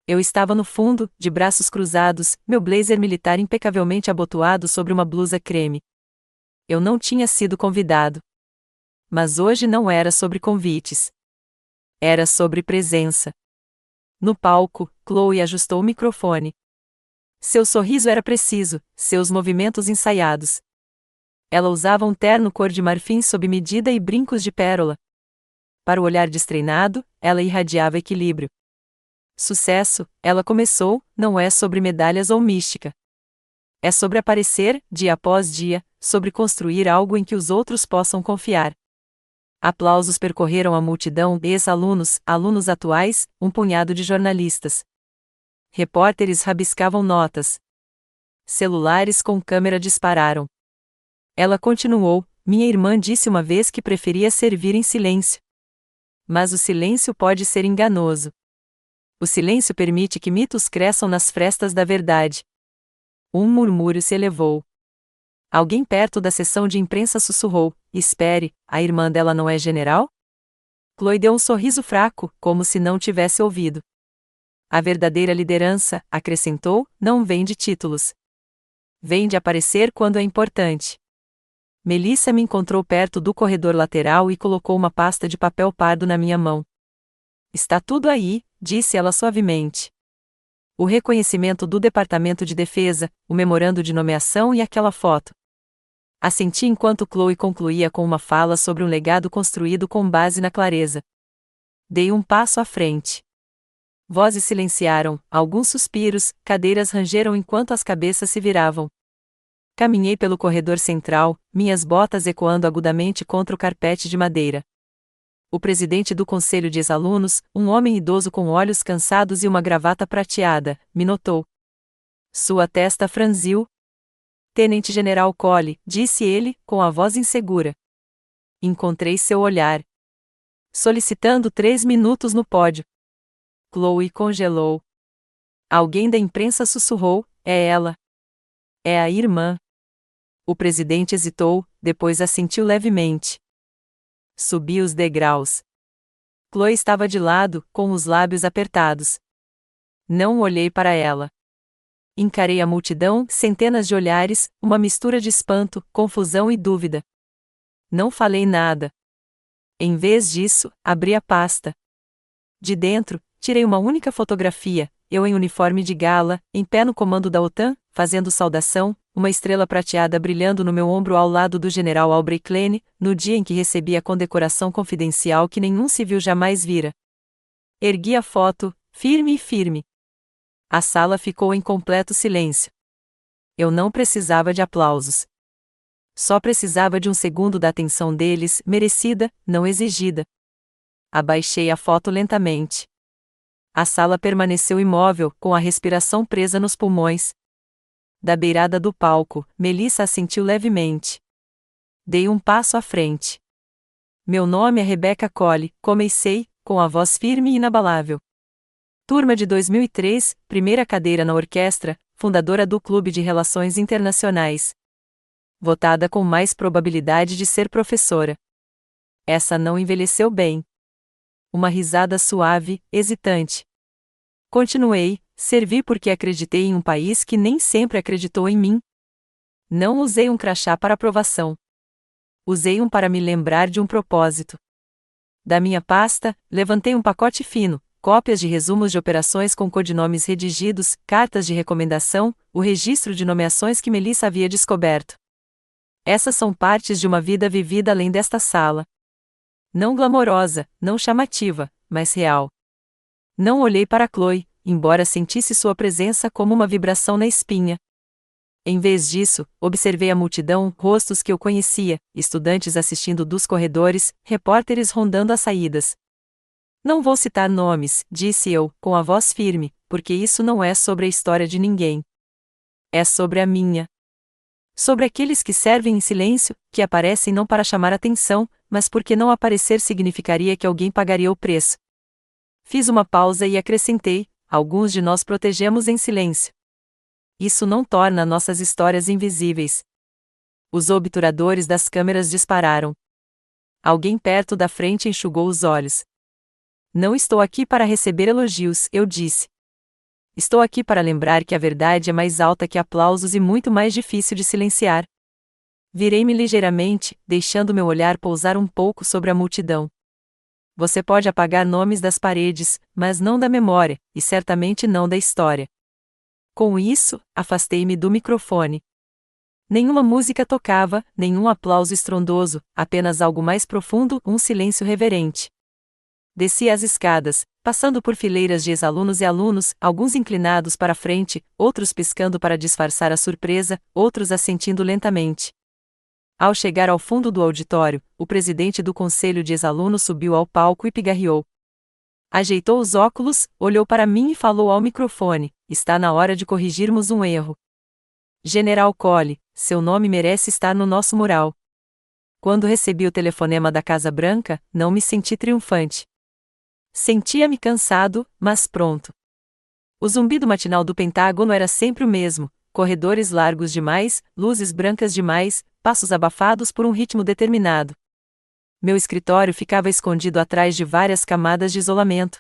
[SPEAKER 1] Eu estava no fundo, de braços cruzados, meu blazer militar impecavelmente abotoado sobre uma blusa creme. Eu não tinha sido convidado. Mas hoje não era sobre convites. Era sobre presença. No palco, Chloe ajustou o microfone. Seu sorriso era preciso, seus movimentos ensaiados. Ela usava um terno cor de marfim sob medida e brincos de pérola. Para o olhar destreinado, ela irradiava equilíbrio. Sucesso, ela começou, não é sobre medalhas ou mística. É sobre aparecer, dia após dia, sobre construir algo em que os outros possam confiar. Aplausos percorreram a multidão, ex-alunos, alunos atuais, um punhado de jornalistas. Repórteres rabiscavam notas. Celulares com câmera dispararam. Ela continuou, minha irmã disse uma vez que preferia servir em silêncio. Mas o silêncio pode ser enganoso. O silêncio permite que mitos cresçam nas frestas da verdade. Um murmúrio se elevou. Alguém perto da sessão de imprensa sussurrou, espere, a irmã dela não é general? Chloe deu um sorriso fraco, como se não tivesse ouvido. A verdadeira liderança, acrescentou, não vem de títulos. Vem de aparecer quando é importante. Melissa me encontrou perto do corredor lateral e colocou uma pasta de papel pardo na minha mão. Está tudo aí, disse ela suavemente. O reconhecimento do Departamento de Defesa, o memorando de nomeação e aquela foto. Assenti enquanto Chloe concluía com uma fala sobre um legado construído com base na clareza. Dei um passo à frente. Vozes silenciaram, alguns suspiros, cadeiras rangeram enquanto as cabeças se viravam. Caminhei pelo corredor central, minhas botas ecoando agudamente contra o carpete de madeira. O presidente do conselho de ex-alunos, um homem idoso com olhos cansados e uma gravata prateada, me notou. Sua testa franziu. Tenente-General Cole, disse ele, com a voz insegura. Encontrei seu olhar. Solicitando 3 minutos no pódio. Chloe congelou. Alguém da imprensa sussurrou, é ela. É a irmã. O presidente hesitou, depois assentiu levemente. Subi os degraus. Chloe estava de lado, com os lábios apertados. Não olhei para ela. Encarei a multidão, centenas de olhares, uma mistura de espanto, confusão e dúvida. Não falei nada. Em vez disso, abri a pasta. De dentro, tirei uma única fotografia, eu em uniforme de gala, em pé no comando da OTAN, fazendo saudação, uma estrela prateada brilhando no meu ombro ao lado do general Aubrey Klein, no dia em que recebi a condecoração confidencial que nenhum civil jamais vira. Ergui a foto, firme e firme. A sala ficou em completo silêncio. Eu não precisava de aplausos. Só precisava de um segundo da atenção deles, merecida, não exigida. Abaixei a foto lentamente. A sala permaneceu imóvel, com a respiração presa nos pulmões. Da beirada do palco, Melissa assentiu levemente. Dei um passo à frente. Meu nome é Rebecca Collie, comecei, com a voz firme e inabalável. Turma de 2003, primeira cadeira na orquestra, fundadora do Clube de Relações Internacionais. Votada com mais probabilidade de ser professora. Essa não envelheceu bem. Uma risada suave, hesitante. Continuei, servi porque acreditei em um país que nem sempre acreditou em mim. Não usei um crachá para aprovação. Usei um para me lembrar de um propósito. Da minha pasta, levantei um pacote fino, cópias de resumos de operações com codinomes redigidos, cartas de recomendação, o registro de nomeações que Melissa havia descoberto. Essas são partes de uma vida vivida além desta sala. Não glamourosa, não chamativa, mas real. Não olhei para Chloe, embora sentisse sua presença como uma vibração na espinha. Em vez disso, observei a multidão, rostos que eu conhecia, estudantes assistindo dos corredores, repórteres rondando as saídas. Não vou citar nomes, disse eu, com a voz firme, porque isso não é sobre a história de ninguém. É sobre a minha. Sobre aqueles que servem em silêncio, que aparecem não para chamar atenção, mas porque não aparecer significaria que alguém pagaria o preço. Fiz uma pausa e acrescentei: alguns de nós protegemos em silêncio. Isso não torna nossas histórias invisíveis. Os obturadores das câmeras dispararam. Alguém perto da frente enxugou os olhos. Não estou aqui para receber elogios, eu disse. Estou aqui para lembrar que a verdade é mais alta que aplausos e muito mais difícil de silenciar. Virei-me ligeiramente, deixando meu olhar pousar um pouco sobre a multidão. Você pode apagar nomes das paredes, mas não da memória, e certamente não da história. Com isso, afastei-me do microfone. Nenhuma música tocava, nenhum aplauso estrondoso, apenas algo mais profundo, um silêncio reverente. Desci as escadas, passando por fileiras de ex-alunos e alunos, alguns inclinados para a frente, outros piscando para disfarçar a surpresa, outros assentindo lentamente. Ao chegar ao fundo do auditório, o presidente do conselho de ex-alunos subiu ao palco e pigarreou. Ajeitou os óculos, olhou para mim e falou ao microfone: está na hora de corrigirmos um erro. General Collie, seu nome merece estar no nosso mural. Quando recebi o telefonema da Casa Branca, não me senti triunfante. Sentia-me cansado, mas pronto. O zumbido matinal do Pentágono era sempre o mesmo: corredores largos demais, luzes brancas demais, passos abafados por um ritmo determinado. Meu escritório ficava escondido atrás de várias camadas de isolamento.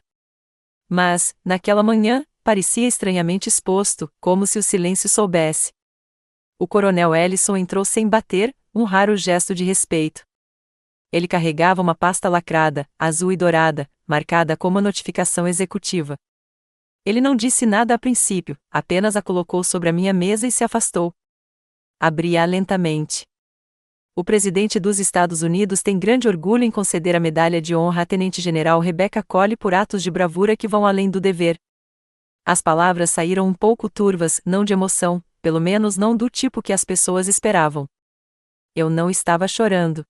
[SPEAKER 1] Mas, naquela manhã, parecia estranhamente exposto, como se o silêncio soubesse. O coronel Ellison entrou sem bater, um raro gesto de respeito. Ele carregava uma pasta lacrada, azul e dourada, marcada como notificação executiva. Ele não disse nada a princípio, apenas a colocou sobre a minha mesa e se afastou. Abri-a lentamente. O presidente dos Estados Unidos tem grande orgulho em conceder a medalha de honra à tenente-general Rebecca Collie por atos de bravura que vão além do dever. As palavras saíram um pouco turvas, não de emoção, pelo menos não do tipo que as pessoas esperavam. Eu não estava chorando.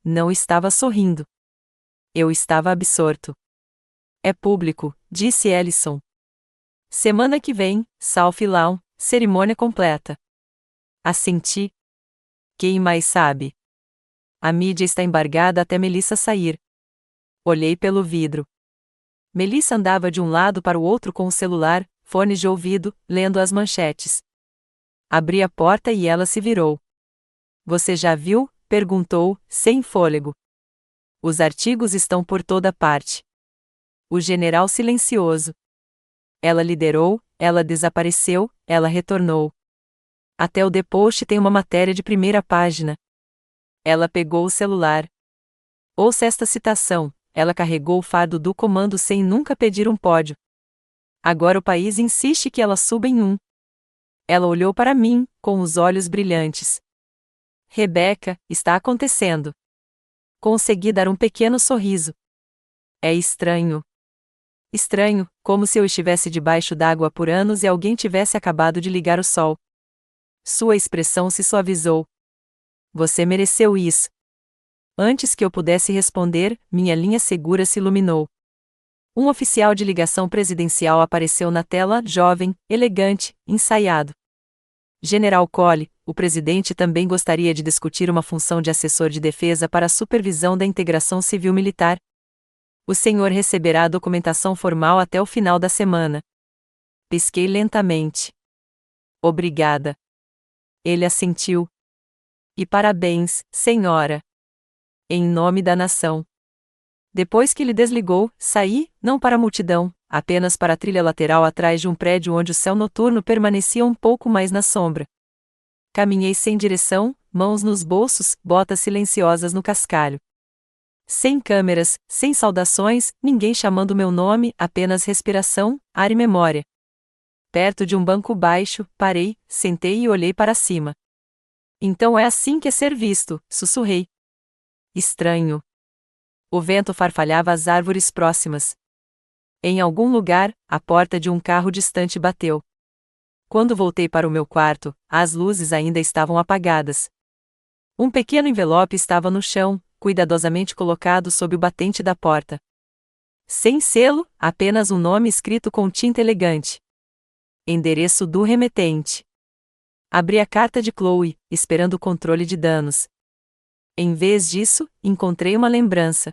[SPEAKER 1] Não estava sorrindo. Eu estava absorto. É público, disse Ellison. Semana que vem, South Lawn, cerimônia completa. Assenti. Quem mais sabe? A mídia está embargada até Melissa sair. Olhei pelo vidro. Melissa andava de um lado para o outro com o celular, fones de ouvido, lendo as manchetes. Abri a porta e ela se virou. Você já viu? Perguntou, sem fôlego. Os artigos estão por toda parte. O general silencioso. Ela liderou, ela desapareceu, ela retornou. Até o The Post tem uma matéria de primeira página. Ela pegou o celular. Ouça esta citação: ela carregou o fardo do comando sem nunca pedir um pódio. Agora o país insiste que ela suba em um. Ela olhou para mim, com os olhos brilhantes. Rebecca, está acontecendo. Consegui dar um pequeno sorriso. É estranho. Estranho, como se eu estivesse debaixo d'água por anos e alguém tivesse acabado de ligar o sol. Sua expressão se suavizou. Você mereceu isso. Antes que eu pudesse responder, minha linha segura se iluminou. Um oficial de ligação presidencial apareceu na tela, jovem, elegante, ensaiado. General Collie, o presidente também gostaria de discutir uma função de assessor de defesa para a supervisão da integração civil-militar. O senhor receberá a documentação formal até o final da semana. Pisquei lentamente. Obrigada. Ele assentiu. E parabéns, senhora. Em nome da nação. Depois que ele desligou, saí, não para a multidão, apenas para a trilha lateral atrás de um prédio onde o céu noturno permanecia um pouco mais na sombra. Caminhei sem direção, mãos nos bolsos, botas silenciosas no cascalho. Sem câmeras, sem saudações, ninguém chamando meu nome, apenas respiração, ar e memória. Perto de um banco baixo, parei, sentei e olhei para cima. Então é assim que é ser visto, sussurrei. Estranho. O vento farfalhava as árvores próximas. Em algum lugar, a porta de um carro distante bateu. Quando voltei para o meu quarto, as luzes ainda estavam apagadas. Um pequeno envelope estava no chão, cuidadosamente colocado sob o batente da porta. Sem selo, apenas um nome escrito com tinta elegante. Endereço do remetente. Abri a carta de Chloe, esperando o controle de danos. Em vez disso, encontrei uma lembrança.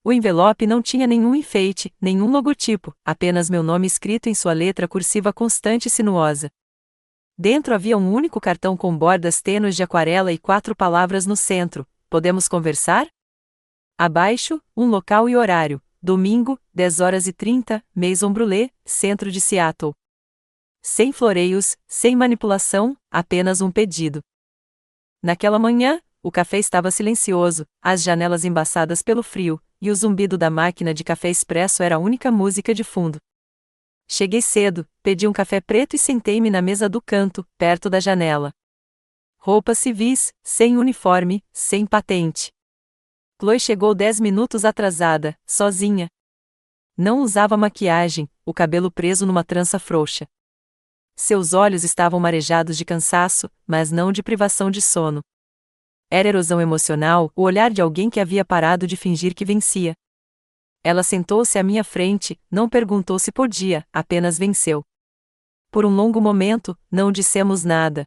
[SPEAKER 1] O envelope não tinha nenhum enfeite, nenhum logotipo, apenas meu nome escrito em sua letra cursiva constante e sinuosa. Dentro havia um único cartão com bordas tênues de aquarela e 4 palavras no centro: podemos conversar? Abaixo, um local e horário: domingo, 10h30, Maison Brûlée, centro de Seattle. Sem floreios, sem manipulação, apenas um pedido. Naquela manhã, o café estava silencioso, as janelas embaçadas pelo frio, e o zumbido da máquina de café expresso era a única música de fundo. Cheguei cedo, pedi um café preto e sentei-me na mesa do canto, perto da janela. Roupas civis, sem uniforme, sem patente. Chloe chegou 10 minutos atrasada, sozinha. Não usava maquiagem, o cabelo preso numa trança frouxa. Seus olhos estavam marejados de cansaço, mas não de privação de sono. Era erosão emocional, o olhar de alguém que havia parado de fingir que vencia. Ela sentou-se à minha frente, não perguntou se podia, apenas venceu. Por um longo momento, não dissemos nada.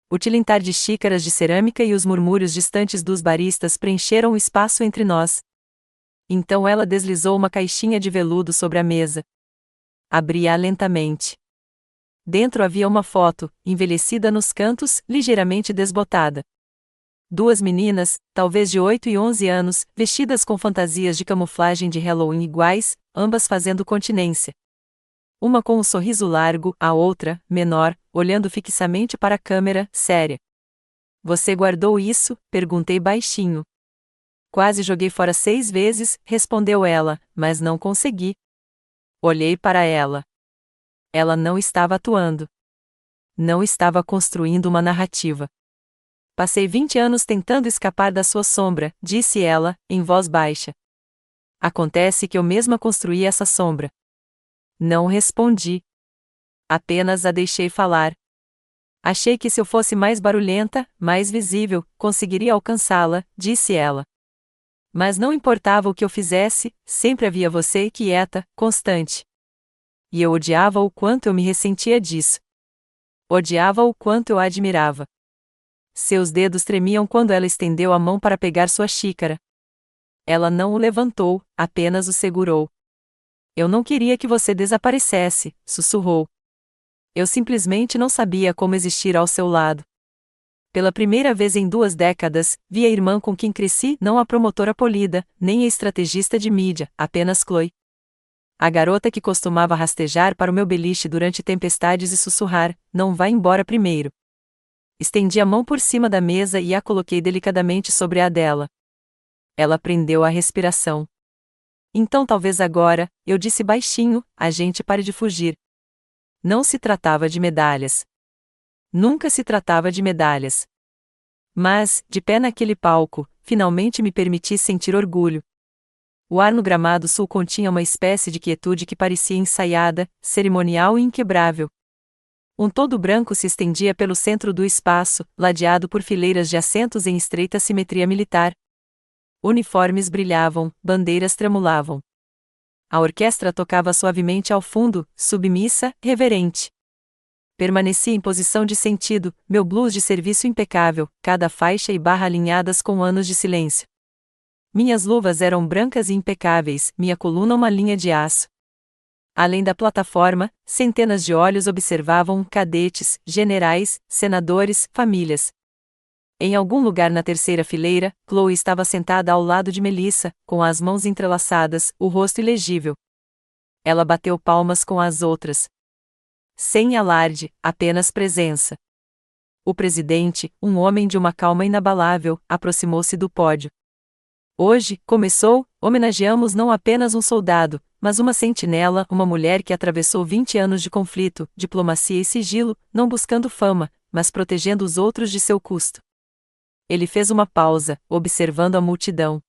[SPEAKER 1] O tilintar de xícaras de cerâmica e os murmúrios distantes dos baristas preencheram o espaço entre nós. Então ela deslizou uma caixinha de veludo sobre a mesa. Abri-a lentamente. Dentro havia uma foto, envelhecida nos cantos, ligeiramente desbotada. 2 meninas, talvez de 8 e 11 anos, vestidas com fantasias de camuflagem de Halloween iguais, ambas fazendo continência. Uma com um sorriso largo, a outra, menor, olhando fixamente para a câmera, séria. Você guardou isso? Perguntei baixinho. Quase joguei fora 6 vezes, respondeu ela, mas não consegui. Olhei para ela. Ela não estava atuando. Não estava construindo uma narrativa. Passei 20 anos tentando escapar da sua sombra, disse ela, em voz baixa. Acontece que eu mesma construí essa sombra. Não respondi. Apenas a deixei falar. Achei que se eu fosse mais barulhenta, mais visível, conseguiria alcançá-la, disse ela. Mas não importava o que eu fizesse, sempre havia você quieta, constante. E eu odiava o quanto eu me ressentia disso. Odiava o quanto eu a admirava. Seus dedos tremiam quando ela estendeu a mão para pegar sua xícara. Ela não o levantou, apenas o segurou. Eu não queria que você desaparecesse, sussurrou. Eu simplesmente não sabia como existir ao seu lado. Pela primeira vez em 2 décadas, vi a irmã com quem cresci, não a promotora polida, nem a estrategista de mídia, apenas Chloe. A garota que costumava rastejar para o meu beliche durante tempestades e sussurrar: não vá embora primeiro. Estendi a mão por cima da mesa e a coloquei delicadamente sobre a dela. Ela prendeu a respiração. Então talvez agora, eu disse baixinho, a gente pare de fugir. Não se tratava de medalhas. Nunca se tratava de medalhas. Mas, de pé naquele palco, finalmente me permiti sentir orgulho. O ar no gramado sul continha uma espécie de quietude que parecia ensaiada, cerimonial e inquebrável. Um todo branco se estendia pelo centro do espaço, ladeado por fileiras de assentos em estreita simetria militar. Uniformes brilhavam, bandeiras tremulavam. A orquestra tocava suavemente ao fundo, submissa, reverente. Permaneci em posição de sentido, meu blues de serviço impecável, cada faixa e barra alinhadas com anos de silêncio. Minhas luvas eram brancas e impecáveis, minha coluna uma linha de aço. Além da plataforma, centenas de olhos observavam cadetes, generais, senadores, famílias. Em algum lugar na terceira fileira, Chloe estava sentada ao lado de Melissa, com as mãos entrelaçadas, o rosto ilegível. Ela bateu palmas com as outras. Sem alarde, apenas presença. O presidente, um homem de uma calma inabalável, aproximou-se do pódio. Hoje, começou, homenageamos não apenas um soldado, mas uma sentinela, uma mulher que atravessou 20 anos de conflito, diplomacia e sigilo, não buscando fama, mas protegendo os outros de seu custo. Ele fez uma pausa, observando a multidão.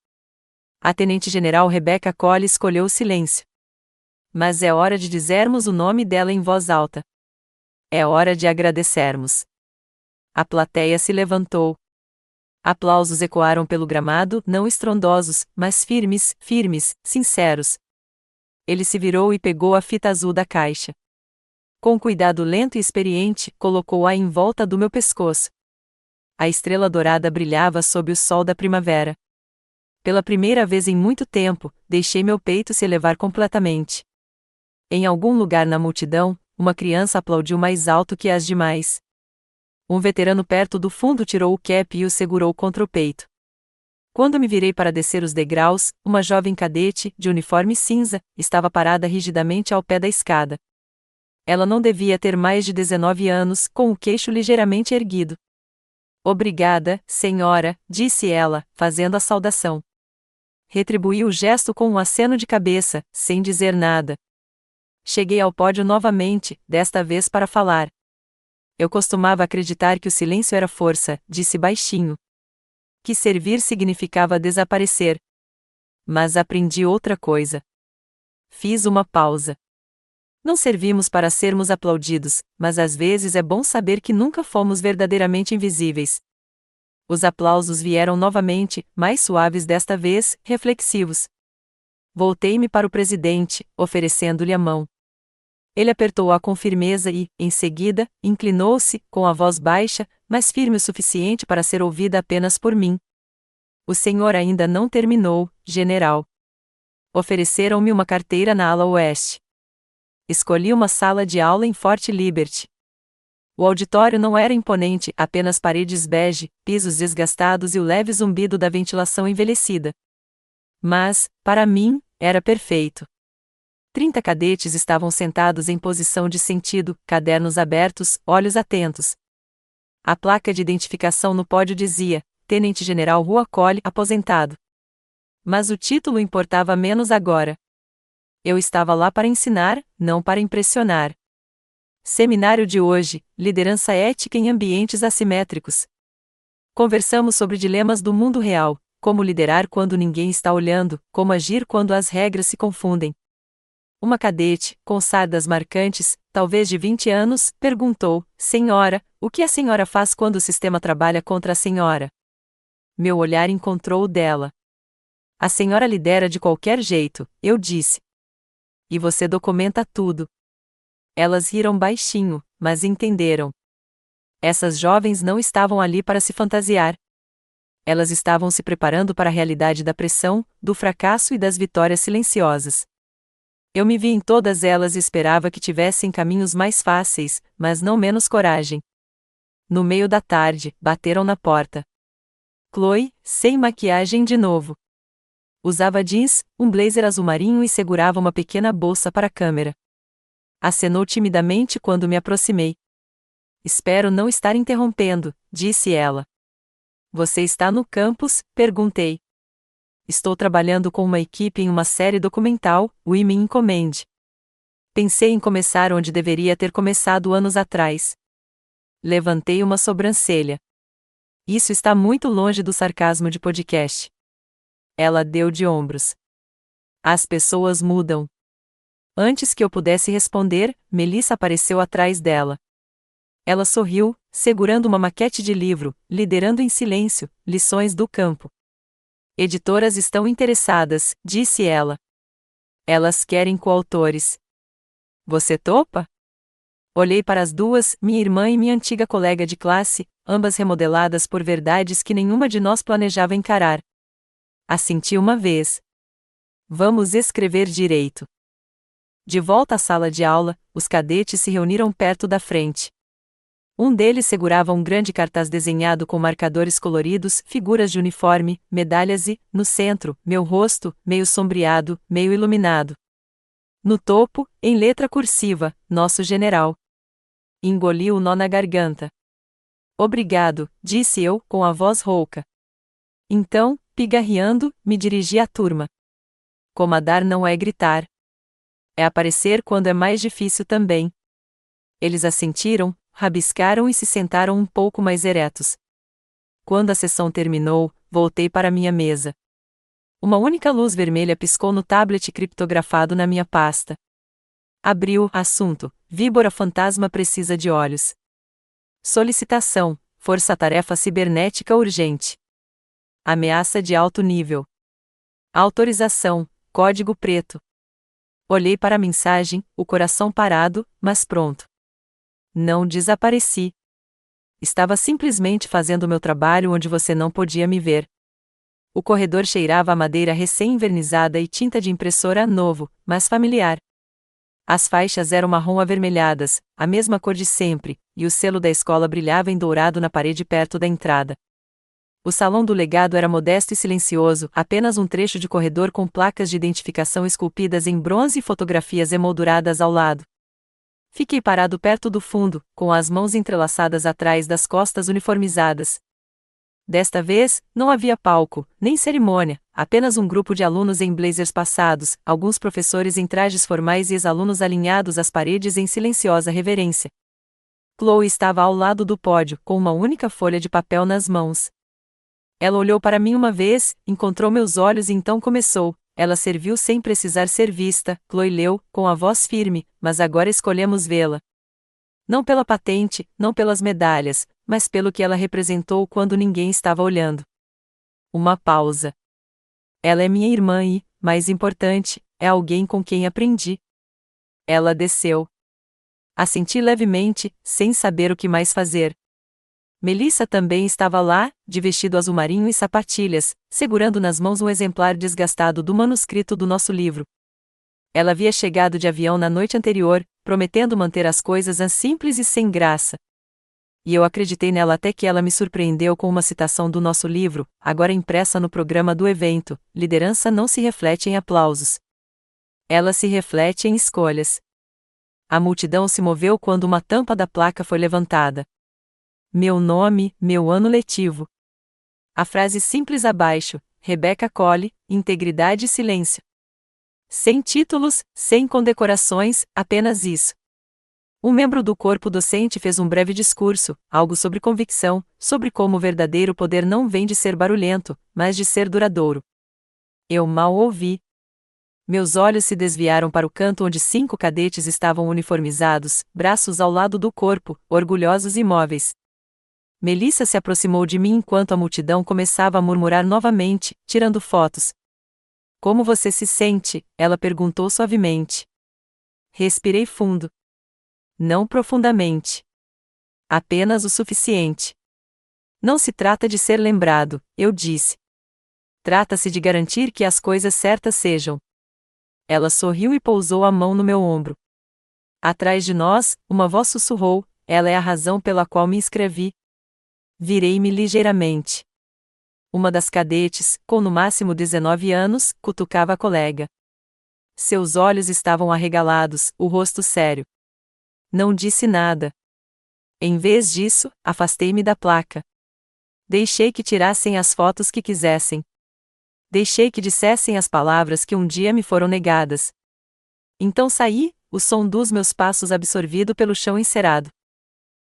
[SPEAKER 1] A tenente-general Rebecca Cole escolheu o silêncio. Mas é hora de dizermos o nome dela em voz alta. É hora de agradecermos. A plateia se levantou. Aplausos ecoaram pelo gramado, não estrondosos, mas firmes, sinceros. Ele se virou e pegou a fita azul da caixa. Com cuidado lento e experiente, colocou-a em volta do meu pescoço. A estrela dourada brilhava sob o sol da primavera. Pela primeira vez em muito tempo, deixei meu peito se elevar completamente. Em algum lugar na multidão, uma criança aplaudiu mais alto que as demais. Um veterano perto do fundo tirou o cap e o segurou contra o peito. Quando me virei para descer os degraus, uma jovem cadete, de uniforme cinza, estava parada rigidamente ao pé da escada. Ela não devia ter mais de 19 anos, com o queixo ligeiramente erguido. Obrigada, senhora, disse ela, fazendo a saudação. Retribuí o gesto com um aceno de cabeça, sem dizer nada. Cheguei ao pódio novamente, desta vez para falar. Eu costumava acreditar que o silêncio era força, disse baixinho. Que servir significava desaparecer. Mas aprendi outra coisa. Fiz uma pausa. Não servimos para sermos aplaudidos, mas às vezes é bom saber que nunca fomos verdadeiramente invisíveis. Os aplausos vieram novamente, mais suaves desta vez, reflexivos. Voltei-me para o presidente, oferecendo-lhe a mão. Ele apertou-a com firmeza e, em seguida, inclinou-se, com a voz baixa, mas firme o suficiente para ser ouvida apenas por mim. O senhor ainda não terminou, general. Ofereceram-me uma carteira na ala oeste. Escolhi uma sala de aula em Fort Liberty. O auditório não era imponente, apenas paredes bege, pisos desgastados e o leve zumbido da ventilação envelhecida. Mas, para mim, era perfeito. 30 cadetes estavam sentados em posição de sentido, cadernos abertos, olhos atentos. A placa de identificação no pódio dizia: Tenente-General Rua Cole, aposentado. Mas o título importava menos agora. Eu estava lá para ensinar, não para impressionar. Seminário de hoje: Liderança ética em ambientes assimétricos. Conversamos sobre dilemas do mundo real, como liderar quando ninguém está olhando, como agir quando as regras se confundem. Uma cadete, com sardas marcantes, talvez de 20 anos, perguntou: Senhora, o que a senhora faz quando o sistema trabalha contra a senhora? Meu olhar encontrou o dela. A senhora lidera de qualquer jeito, eu disse. E você documenta tudo. Elas riram baixinho, mas entenderam. Essas jovens não estavam ali para se fantasiar. Elas estavam se preparando para a realidade da pressão, do fracasso e das vitórias silenciosas. Eu me vi em todas elas e esperava que tivessem caminhos mais fáceis, mas não menos coragem. No meio da tarde, bateram na porta. Chloe, sem maquiagem de novo. Usava jeans, um blazer azul marinho e segurava uma pequena bolsa para a câmera. Acenou timidamente quando me aproximei. Espero não estar interrompendo, disse ela. Você está no campus? Perguntei. Estou trabalhando com uma equipe em uma série documental, Women in Command. Pensei em começar onde deveria ter começado anos atrás. Levantei uma sobrancelha. Isso está muito longe do sarcasmo de podcast. Ela deu de ombros. As pessoas mudam. Antes que eu pudesse responder, Melissa apareceu atrás dela. Ela sorriu, segurando uma maquete de livro, Liderando em Silêncio, Lições do Campo. Editoras estão interessadas, disse ela. Elas querem coautores. Você topa? Olhei para as duas, minha irmã e minha antiga colega de classe, ambas remodeladas por verdades que nenhuma de nós planejava encarar. Assenti uma vez. Vamos escrever direito. De volta à sala de aula, os cadetes se reuniram perto da frente. Um deles segurava um grande cartaz desenhado com marcadores coloridos, figuras de uniforme, medalhas e, no centro, meu rosto, meio sombreado, meio iluminado. No topo, em letra cursiva, nosso general. Engoli o nó na garganta. Obrigado, disse eu, com a voz rouca. Então, pigarreando, me dirigi à turma. Comandar não é gritar. É aparecer quando é mais difícil também. Eles assentiram, rabiscaram e se sentaram um pouco mais eretos. Quando a sessão terminou, voltei para minha mesa. Uma única luz vermelha piscou no tablet criptografado na minha pasta. Abri o assunto: Víbora fantasma precisa de olhos. Solicitação: força-tarefa cibernética urgente. Ameaça de alto nível. Autorização: código preto. Olhei para a mensagem, o coração parado, mas pronto. Não desapareci. Estava simplesmente fazendo meu trabalho onde você não podia me ver. O corredor cheirava a madeira recém-envernizada e tinta de impressora novo, mas familiar. As faixas eram marrom avermelhadas, a mesma cor de sempre, e o selo da escola brilhava em dourado na parede perto da entrada. O salão do legado era modesto e silencioso, apenas um trecho de corredor com placas de identificação esculpidas em bronze e fotografias emolduradas ao lado. Fiquei parado perto do fundo, com as mãos entrelaçadas atrás das costas uniformizadas. Desta vez, não havia palco, nem cerimônia, apenas um grupo de alunos em blazers passados, alguns professores em trajes formais e ex-alunos alinhados às paredes em silenciosa reverência. Chloe estava ao lado do pódio, com uma única folha de papel nas mãos. Ela olhou para mim uma vez, encontrou meus olhos e então começou. Ela serviu sem precisar ser vista, Chloe leu, com a voz firme, mas agora escolhemos vê-la. Não pela patente, não pelas medalhas, mas pelo que ela representou quando ninguém estava olhando. Uma pausa. Ela é minha irmã e, mais importante, é alguém com quem aprendi. Ela desceu. Assenti levemente, sem saber o que mais fazer. Melissa também estava lá, de vestido azul marinho e sapatilhas, segurando nas mãos um exemplar desgastado do manuscrito do nosso livro. Ela havia chegado de avião na noite anterior, prometendo manter as coisas simples e sem graça. E eu acreditei nela até que ela me surpreendeu com uma citação do nosso livro, agora impressa no programa do evento: liderança não se reflete em aplausos. Ela se reflete em escolhas. A multidão se moveu quando uma tampa da placa foi levantada. Meu nome, meu ano letivo. A frase simples abaixo: Rebecca Colley, integridade e silêncio. Sem títulos, sem condecorações, apenas isso. Um membro do corpo docente fez um breve discurso, algo sobre convicção, sobre como o verdadeiro poder não vem de ser barulhento, mas de ser duradouro. Eu mal ouvi. Meus olhos se desviaram para o canto onde 5 cadetes estavam uniformizados, braços ao lado do corpo, orgulhosos e imóveis. Melissa se aproximou de mim enquanto a multidão começava a murmurar novamente, tirando fotos. Como você se sente? Ela perguntou suavemente. Respirei fundo. Não profundamente. Apenas o suficiente. Não se trata de ser lembrado, eu disse. Trata-se de garantir que as coisas certas sejam. Ela sorriu e pousou a mão no meu ombro. Atrás de nós, uma voz sussurrou: ela é a razão pela qual me inscrevi. Virei-me ligeiramente. Uma das cadetes, com no máximo 19 anos, cutucava a colega. Seus olhos estavam arregalados, o rosto sério. Não disse nada. Em vez disso, afastei-me da placa. Deixei que tirassem as fotos que quisessem. Deixei que dissessem as palavras que um dia me foram negadas. Então saí, o som dos meus passos absorvido pelo chão encerado.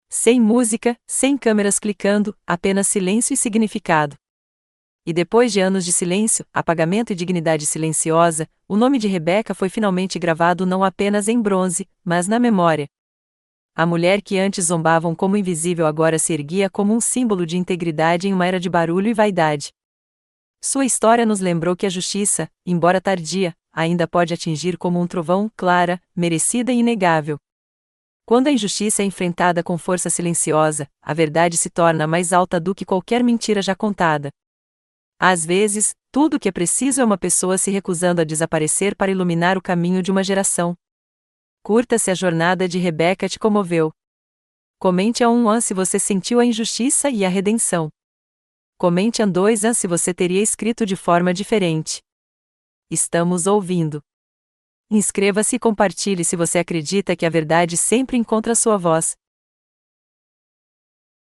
[SPEAKER 1] Sem música, sem câmeras clicando, apenas silêncio e significado. E depois de anos de silêncio, apagamento e dignidade silenciosa, o nome de Rebecca foi finalmente gravado não apenas em bronze, mas na memória. A mulher que antes zombavam como invisível agora se erguia como um símbolo de integridade em uma era de barulho e vaidade. Sua história nos lembrou que a justiça, embora tardia, ainda pode atingir como um trovão, clara, merecida e inegável. Quando a injustiça é enfrentada com força silenciosa, a verdade se torna mais alta do que qualquer mentira já contada. Às vezes, tudo o que é preciso é uma pessoa se recusando a desaparecer para iluminar o caminho de uma geração. Curta se a jornada de Rebeca te comoveu. Comente a 1 se você sentiu a injustiça e a redenção. Comente a 2 se você teria escrito de forma diferente. Estamos ouvindo. Inscreva-se e compartilhe se você acredita que a verdade sempre encontra sua voz.